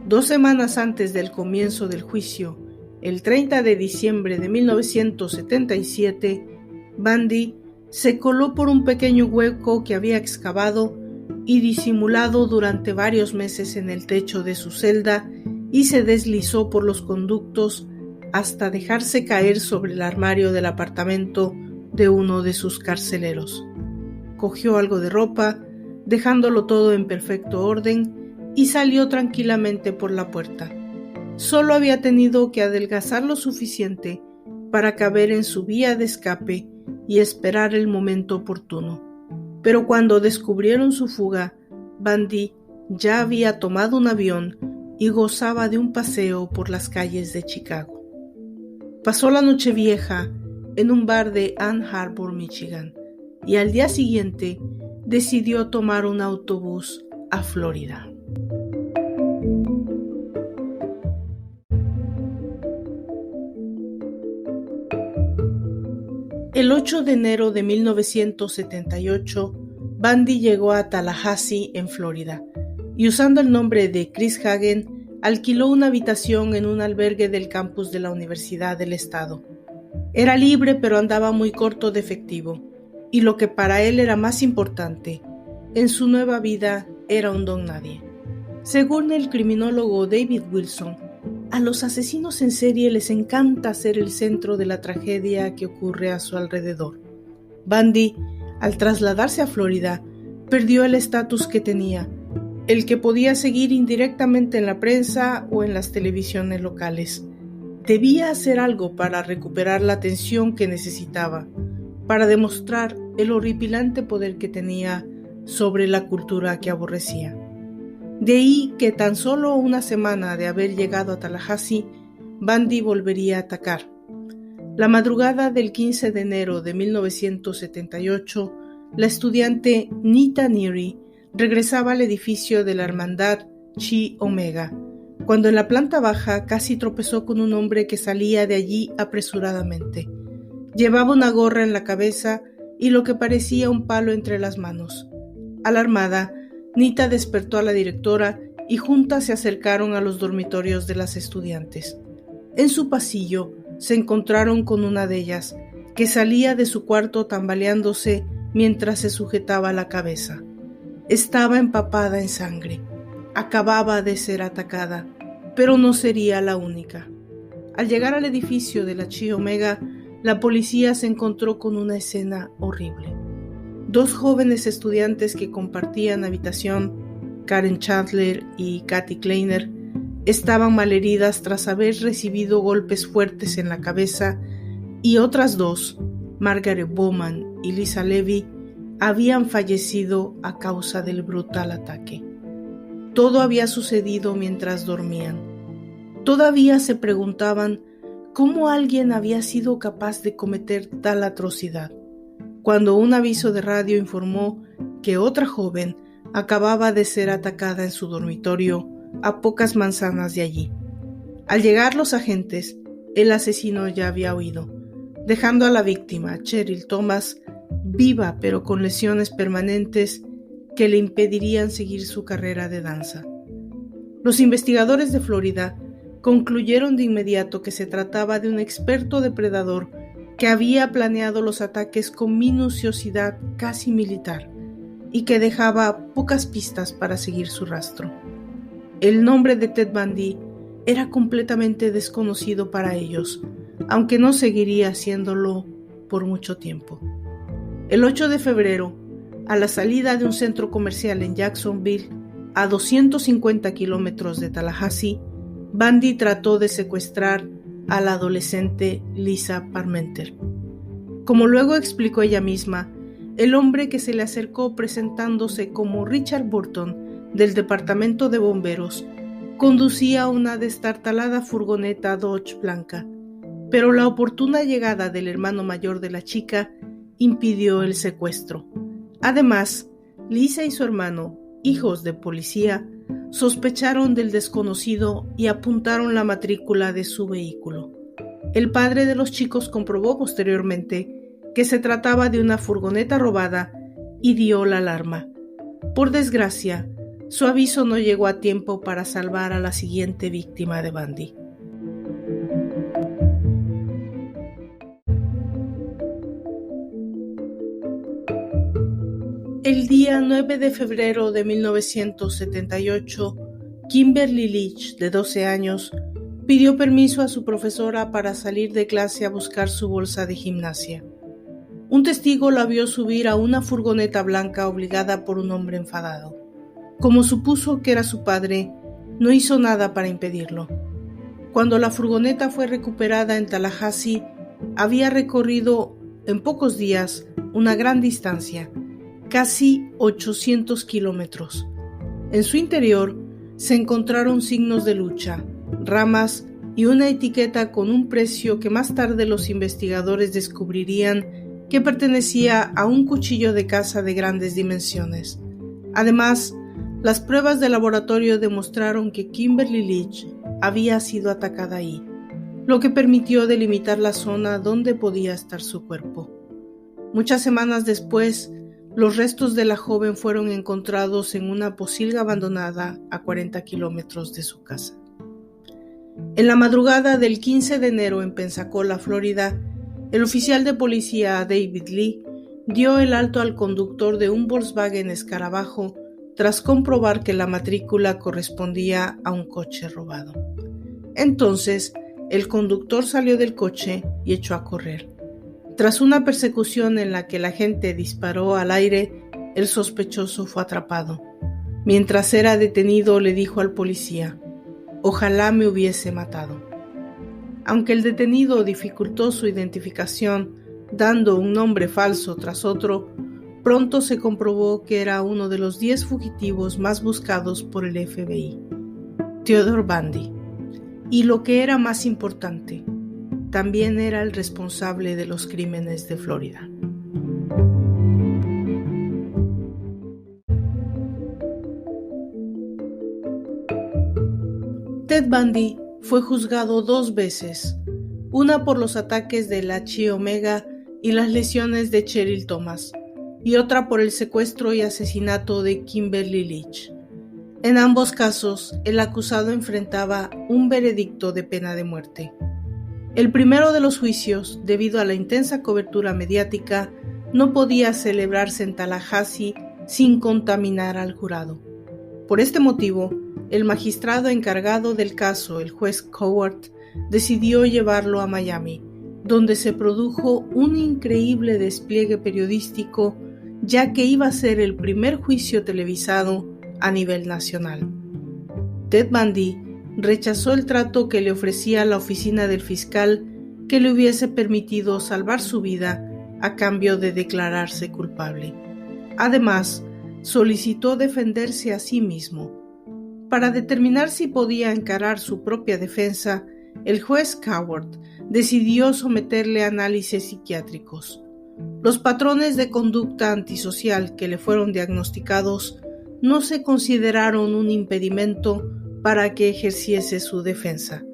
2 semanas antes del comienzo del juicio, el 30 de diciembre de 1977, Bundy se coló por un pequeño hueco que había excavado y disimulado durante varios meses en el techo de su celda y se deslizó por los conductos hasta dejarse caer sobre el armario del apartamento de uno de sus carceleros. Cogió algo de ropa, dejándolo todo en perfecto orden, y salió tranquilamente por la puerta. Solo había tenido que adelgazar lo suficiente para caber en su vía de escape y esperar el momento oportuno. Pero cuando descubrieron su fuga, Bundy ya había tomado un avión y gozaba de un paseo por las calles de Chicago. Pasó la Nochevieja en un bar de Ann Arbor, Michigan, y al día siguiente decidió tomar un autobús a Florida. El 8 de enero de 1978, Bundy llegó a Tallahassee, en Florida, y usando el nombre de Chris Hagen, alquiló una habitación en un albergue del campus de la Universidad del Estado. Era libre, pero andaba muy corto de efectivo, y lo que para él era más importante, en su nueva vida era un don nadie. Según el criminólogo David Wilson, a los asesinos en serie les encanta ser el centro de la tragedia que ocurre a su alrededor. Bundy, al trasladarse a Florida, perdió el estatus que tenía, el que podía seguir indirectamente en la prensa o en las televisiones locales. Debía hacer algo para recuperar la atención que necesitaba, para demostrar el horripilante poder que tenía sobre la cultura que aborrecía. De ahí que tan solo una semana de haber llegado a Tallahassee, Bundy volvería a atacar. La madrugada del 15 de enero de 1978, la estudiante Nita Neary regresaba al edificio de la hermandad Chi Omega, cuando en la planta baja casi tropezó con un hombre que salía de allí apresuradamente. Llevaba una gorra en la cabeza y lo que parecía un palo entre las manos. Alarmada, Nita despertó a la directora y juntas se acercaron a los dormitorios de las estudiantes. En su pasillo se encontraron con una de ellas, que salía de su cuarto tambaleándose mientras se sujetaba la cabeza. Estaba empapada en sangre. Acababa de ser atacada, pero no sería la única. Al llegar al edificio de la Chi Omega, la policía se encontró con una escena horrible. Dos jóvenes estudiantes que compartían habitación, Karen Chandler y Kathy Kleiner, estaban malheridas tras haber recibido golpes fuertes en la cabeza, y otras dos, Margaret Bowman y Lisa Levy, habían fallecido a causa del brutal ataque. Todo había sucedido mientras dormían. Todavía se preguntaban cómo alguien había sido capaz de cometer tal atrocidad, cuando un aviso de radio informó que otra joven acababa de ser atacada en su dormitorio a pocas manzanas de allí. Al llegar los agentes, el asesino ya había huido, dejando a la víctima, Cheryl Thomas, viva pero con lesiones permanentes que le impedirían seguir su carrera de danza. Los investigadores de Florida concluyeron de inmediato que se trataba de un experto depredador que había planeado los ataques con minuciosidad casi militar y que dejaba pocas pistas para seguir su rastro. El nombre de Ted Bundy era completamente desconocido para ellos, aunque no seguiría haciéndolo por mucho tiempo. El 8 de febrero, a la salida de un centro comercial en Jacksonville, a 250 kilómetros de Tallahassee, Bundy trató de secuestrar a la adolescente Lisa Parmenter. Como luego explicó ella misma, el hombre que se le acercó presentándose como Richard Burton del departamento de bomberos conducía una destartalada furgoneta Dodge blanca, pero la oportuna llegada del hermano mayor de la chica impidió el secuestro. Además, Lisa y su hermano, hijos de policía, sospecharon del desconocido y apuntaron la matrícula de su vehículo. El padre de los chicos comprobó posteriormente que se trataba de una furgoneta robada y dio la alarma. Por desgracia, su aviso no llegó a tiempo para salvar a la siguiente víctima de Bundy. El día 9 de febrero de 1978, Kimberly Leach, de 12 años, pidió permiso a su profesora para salir de clase a buscar su bolsa de gimnasia. Un testigo la vio subir a una furgoneta blanca obligada por un hombre enfadado. Como supuso que era su padre, no hizo nada para impedirlo. Cuando la furgoneta fue recuperada en Tallahassee, había recorrido en pocos días una gran distancia, casi 800 kilómetros. En su interior se encontraron signos de lucha, ramas y una etiqueta con un precio que más tarde los investigadores descubrirían que pertenecía a un cuchillo de caza de grandes dimensiones. Además, las pruebas de laboratorio demostraron que Kimberly Leach había sido atacada ahí, lo que permitió delimitar la zona donde podía estar su cuerpo. Muchas semanas después, los restos de la joven fueron encontrados en una pocilga abandonada a 40 kilómetros de su casa. En la madrugada del 15 de enero en Pensacola, Florida, el oficial de policía David Lee dio el alto al conductor de un Volkswagen Escarabajo tras comprobar que la matrícula correspondía a un coche robado. Entonces, el conductor salió del coche y echó a correr. Tras una persecución en la que la gente disparó al aire, el sospechoso fue atrapado. Mientras era detenido, le dijo al policía: «Ojalá me hubiese matado». Aunque el detenido dificultó su identificación dando un nombre falso tras otro, pronto se comprobó que era uno de los 10 fugitivos más buscados por el FBI, Theodore Bundy. Y lo que era más importante, también era el responsable de los crímenes de Florida. Ted Bundy fue juzgado 2 veces, una por los ataques de la Chi Omega y las lesiones de Cheryl Thomas, y otra por el secuestro y asesinato de Kimberly Leach. En ambos casos, el acusado enfrentaba un veredicto de pena de muerte. El primero de los juicios, debido a la intensa cobertura mediática, no podía celebrarse en Tallahassee sin contaminar al jurado. Por este motivo, el magistrado encargado del caso, el juez Cowart, decidió llevarlo a Miami, donde se produjo un increíble despliegue periodístico, ya que iba a ser el primer juicio televisado a nivel nacional. Ted Bundy rechazó el trato que le ofrecía la oficina del fiscal, que le hubiese permitido salvar su vida a cambio de declararse culpable. Además, solicitó defenderse a sí mismo. Para determinar si podía encarar su propia defensa, el juez Cowart decidió someterle a análisis psiquiátricos. Los patrones de conducta antisocial que le fueron diagnosticados no se consideraron un impedimento para que ejerciese su defensa.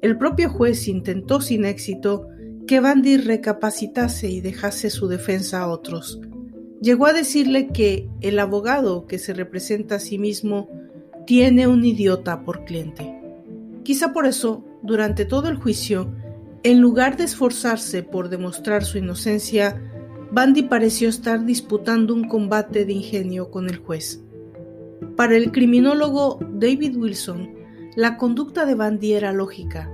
El propio juez intentó sin éxito que Bundy recapacitase y dejase su defensa a otros. Llegó a decirle que el abogado que se representa a sí mismo tiene un idiota por cliente. Quizá por eso, durante todo el juicio, en lugar de esforzarse por demostrar su inocencia, Bundy pareció estar disputando un combate de ingenio con el juez. Para el criminólogo David Wilson, la conducta de Bundy era lógica,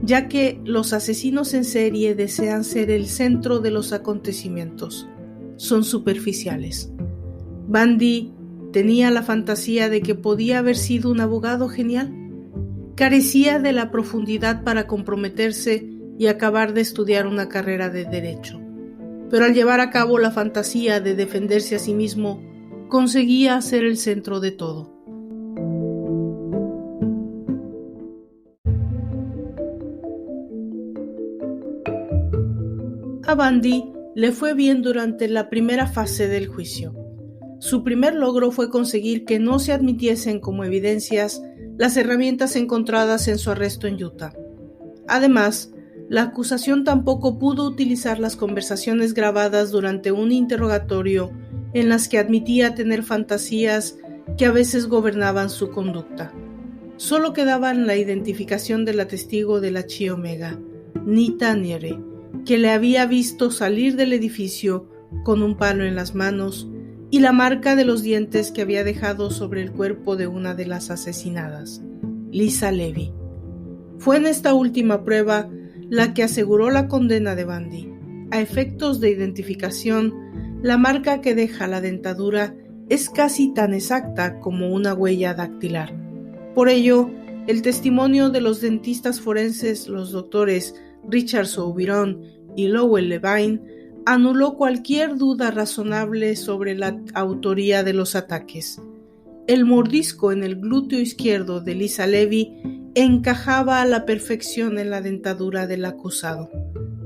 ya que los asesinos en serie desean ser el centro de los acontecimientos. Son superficiales. Bundy tenía la fantasía de que podía haber sido un abogado genial. Carecía de la profundidad para comprometerse y acabar de estudiar una carrera de derecho. Pero al llevar a cabo la fantasía de defenderse a sí mismo, conseguía ser el centro de todo. A Bundy le fue bien durante la primera fase del juicio. Su primer logro fue conseguir que no se admitiesen como evidencias las herramientas encontradas en su arresto en Utah. Además, la acusación tampoco pudo utilizar las conversaciones grabadas durante un interrogatorio en las que admitía tener fantasías que a veces gobernaban su conducta. Solo quedaban la identificación de la testigo de la Chi Omega, Nita Niere, que le había visto salir del edificio con un palo en las manos, y la marca de los dientes que había dejado sobre el cuerpo de una de las asesinadas, Lisa Levy. Fue en esta última prueba la que aseguró la condena de Bundy. A efectos de identificación, la marca que deja la dentadura es casi tan exacta como una huella dactilar. Por ello, el testimonio de los dentistas forenses, los doctores Richard Souviron y Lowell Levine, anuló cualquier duda razonable sobre la autoría de los ataques. El mordisco en el glúteo izquierdo de Lisa Levy encajaba a la perfección en la dentadura del acusado.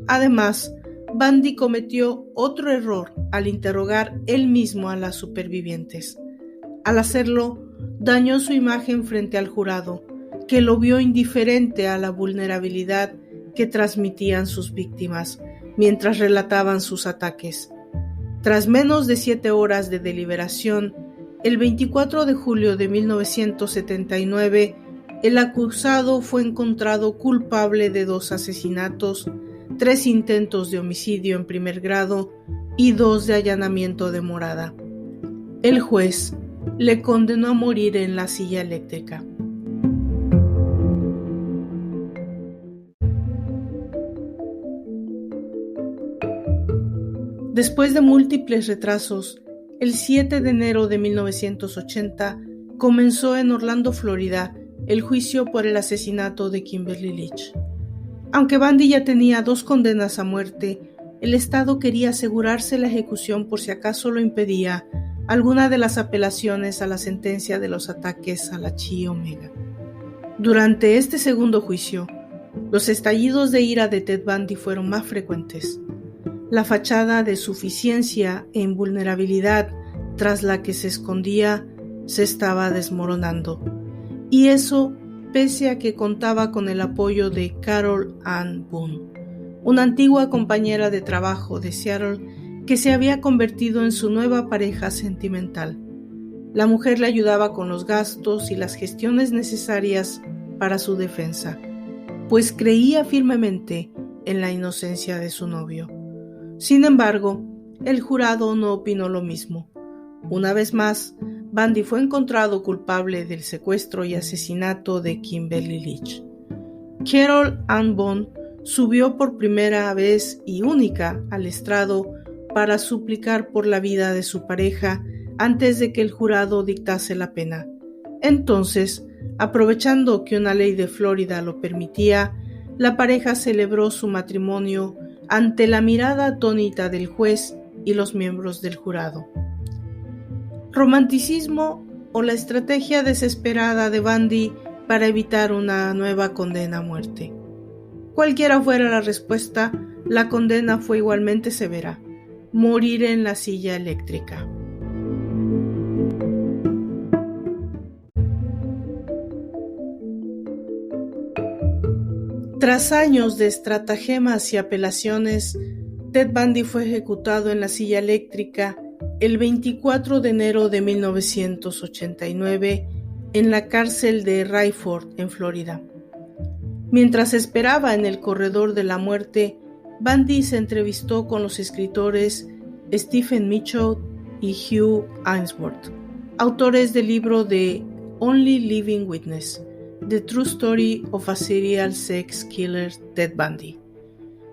Además, Bundy cometió otro error al interrogar él mismo a las supervivientes. Al hacerlo, dañó su imagen frente al jurado, que lo vio indiferente a la vulnerabilidad que transmitían sus víctimas mientras relataban sus ataques. Tras menos de 7 horas de deliberación, el 24 de julio de 1979, el acusado fue encontrado culpable de 2 asesinatos, 3 intentos de homicidio en primer grado y 2 de allanamiento de morada. El juez le condenó a morir en la silla eléctrica. Después de múltiples retrasos, el 7 de enero de 1980 comenzó en Orlando, Florida, el juicio por el asesinato de Kimberly Leach. Aunque Bundy ya tenía 2 condenas a muerte, el Estado quería asegurarse la ejecución por si acaso lo impedía alguna de las apelaciones a la sentencia de los ataques a la Chi Omega. Durante este segundo juicio, los estallidos de ira de Ted Bundy fueron más frecuentes. La fachada de suficiencia e invulnerabilidad tras la que se escondía se estaba desmoronando, y eso pese a que contaba con el apoyo de Carol Ann Boone, una antigua compañera de trabajo de Seattle que se había convertido en su nueva pareja sentimental. La mujer le ayudaba con los gastos y las gestiones necesarias para su defensa, pues creía firmemente en la inocencia de su novio. Sin embargo, el jurado no opinó lo mismo. Una vez más, Bundy fue encontrado culpable del secuestro y asesinato de Kimberly Leach. Carol Ann Boone subió por primera vez y única al estrado para suplicar por la vida de su pareja antes de que el jurado dictase la pena. Entonces, aprovechando que una ley de Florida lo permitía, la pareja celebró su matrimonio ante la mirada atónita del juez y los miembros del jurado. ¿Romanticismo o la estrategia desesperada de Bundy para evitar una nueva condena a muerte? Cualquiera fuera la respuesta, la condena fue igualmente severa: morir en la silla eléctrica. Tras años de estratagemas y apelaciones, Ted Bundy fue ejecutado en la silla eléctrica el 24 de enero de 1989 en la cárcel de Rayford, en Florida. Mientras esperaba en el corredor de la muerte, Bundy se entrevistó con los escritores Stephen Mitchell y Hugh Ainsworth, autores del libro The Only Living Witness: The True Story of a Serial Sex Killer, Ted Bundy.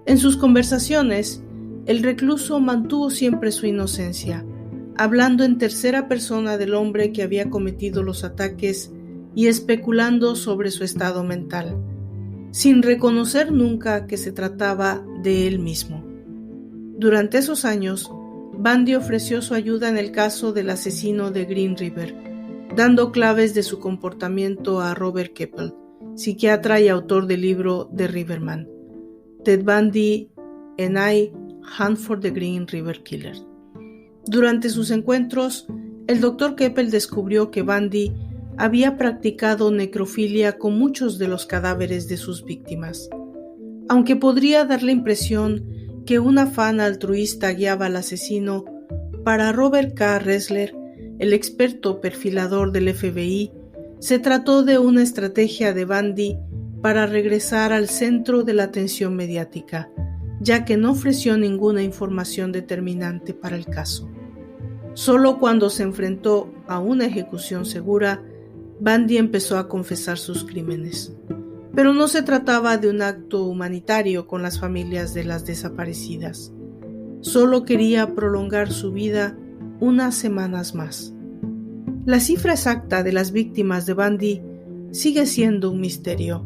En sus conversaciones, el recluso mantuvo siempre su inocencia, hablando en tercera persona del hombre que había cometido los ataques y especulando sobre su estado mental, sin reconocer nunca que se trataba de él mismo. Durante esos años, Bundy ofreció su ayuda en el caso del asesino de Green River, dando claves de su comportamiento a Robert Keppel, psiquiatra y autor del libro The Riverman, Ted Bundy and I Hunt for the Green River Killer. Durante sus encuentros, el Dr. Keppel descubrió que Bundy había practicado necrofilia con muchos de los cadáveres de sus víctimas. Aunque podría dar la impresión que un afán altruista guiaba al asesino, para Robert K. Ressler, el experto perfilador del FBI, se trató de una estrategia de Bundy para regresar al centro de la atención mediática, ya que no ofreció ninguna información determinante para el caso. Solo cuando se enfrentó a una ejecución segura, Bundy empezó a confesar sus crímenes. Pero no se trataba de un acto humanitario con las familias de las desaparecidas. Solo quería prolongar su vida unas semanas más. La cifra exacta de las víctimas de Bundy sigue siendo un misterio.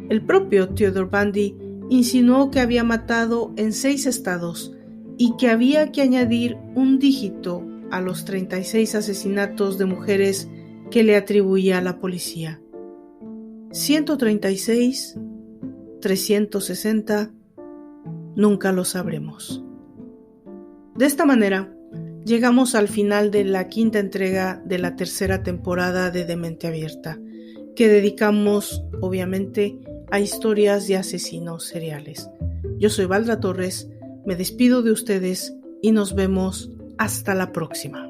El propio Theodore Bundy insinuó que había matado en 6 estados y que había que añadir un dígito a los 36 asesinatos de mujeres que le atribuía a la policía. 136, 360, nunca lo sabremos. De esta manera, llegamos al final de la 5ª entrega de la 3ª temporada de Mente Abierta, que dedicamos, obviamente, a historias de asesinos seriales. Yo soy Valdra Torres, me despido de ustedes y nos vemos hasta la próxima.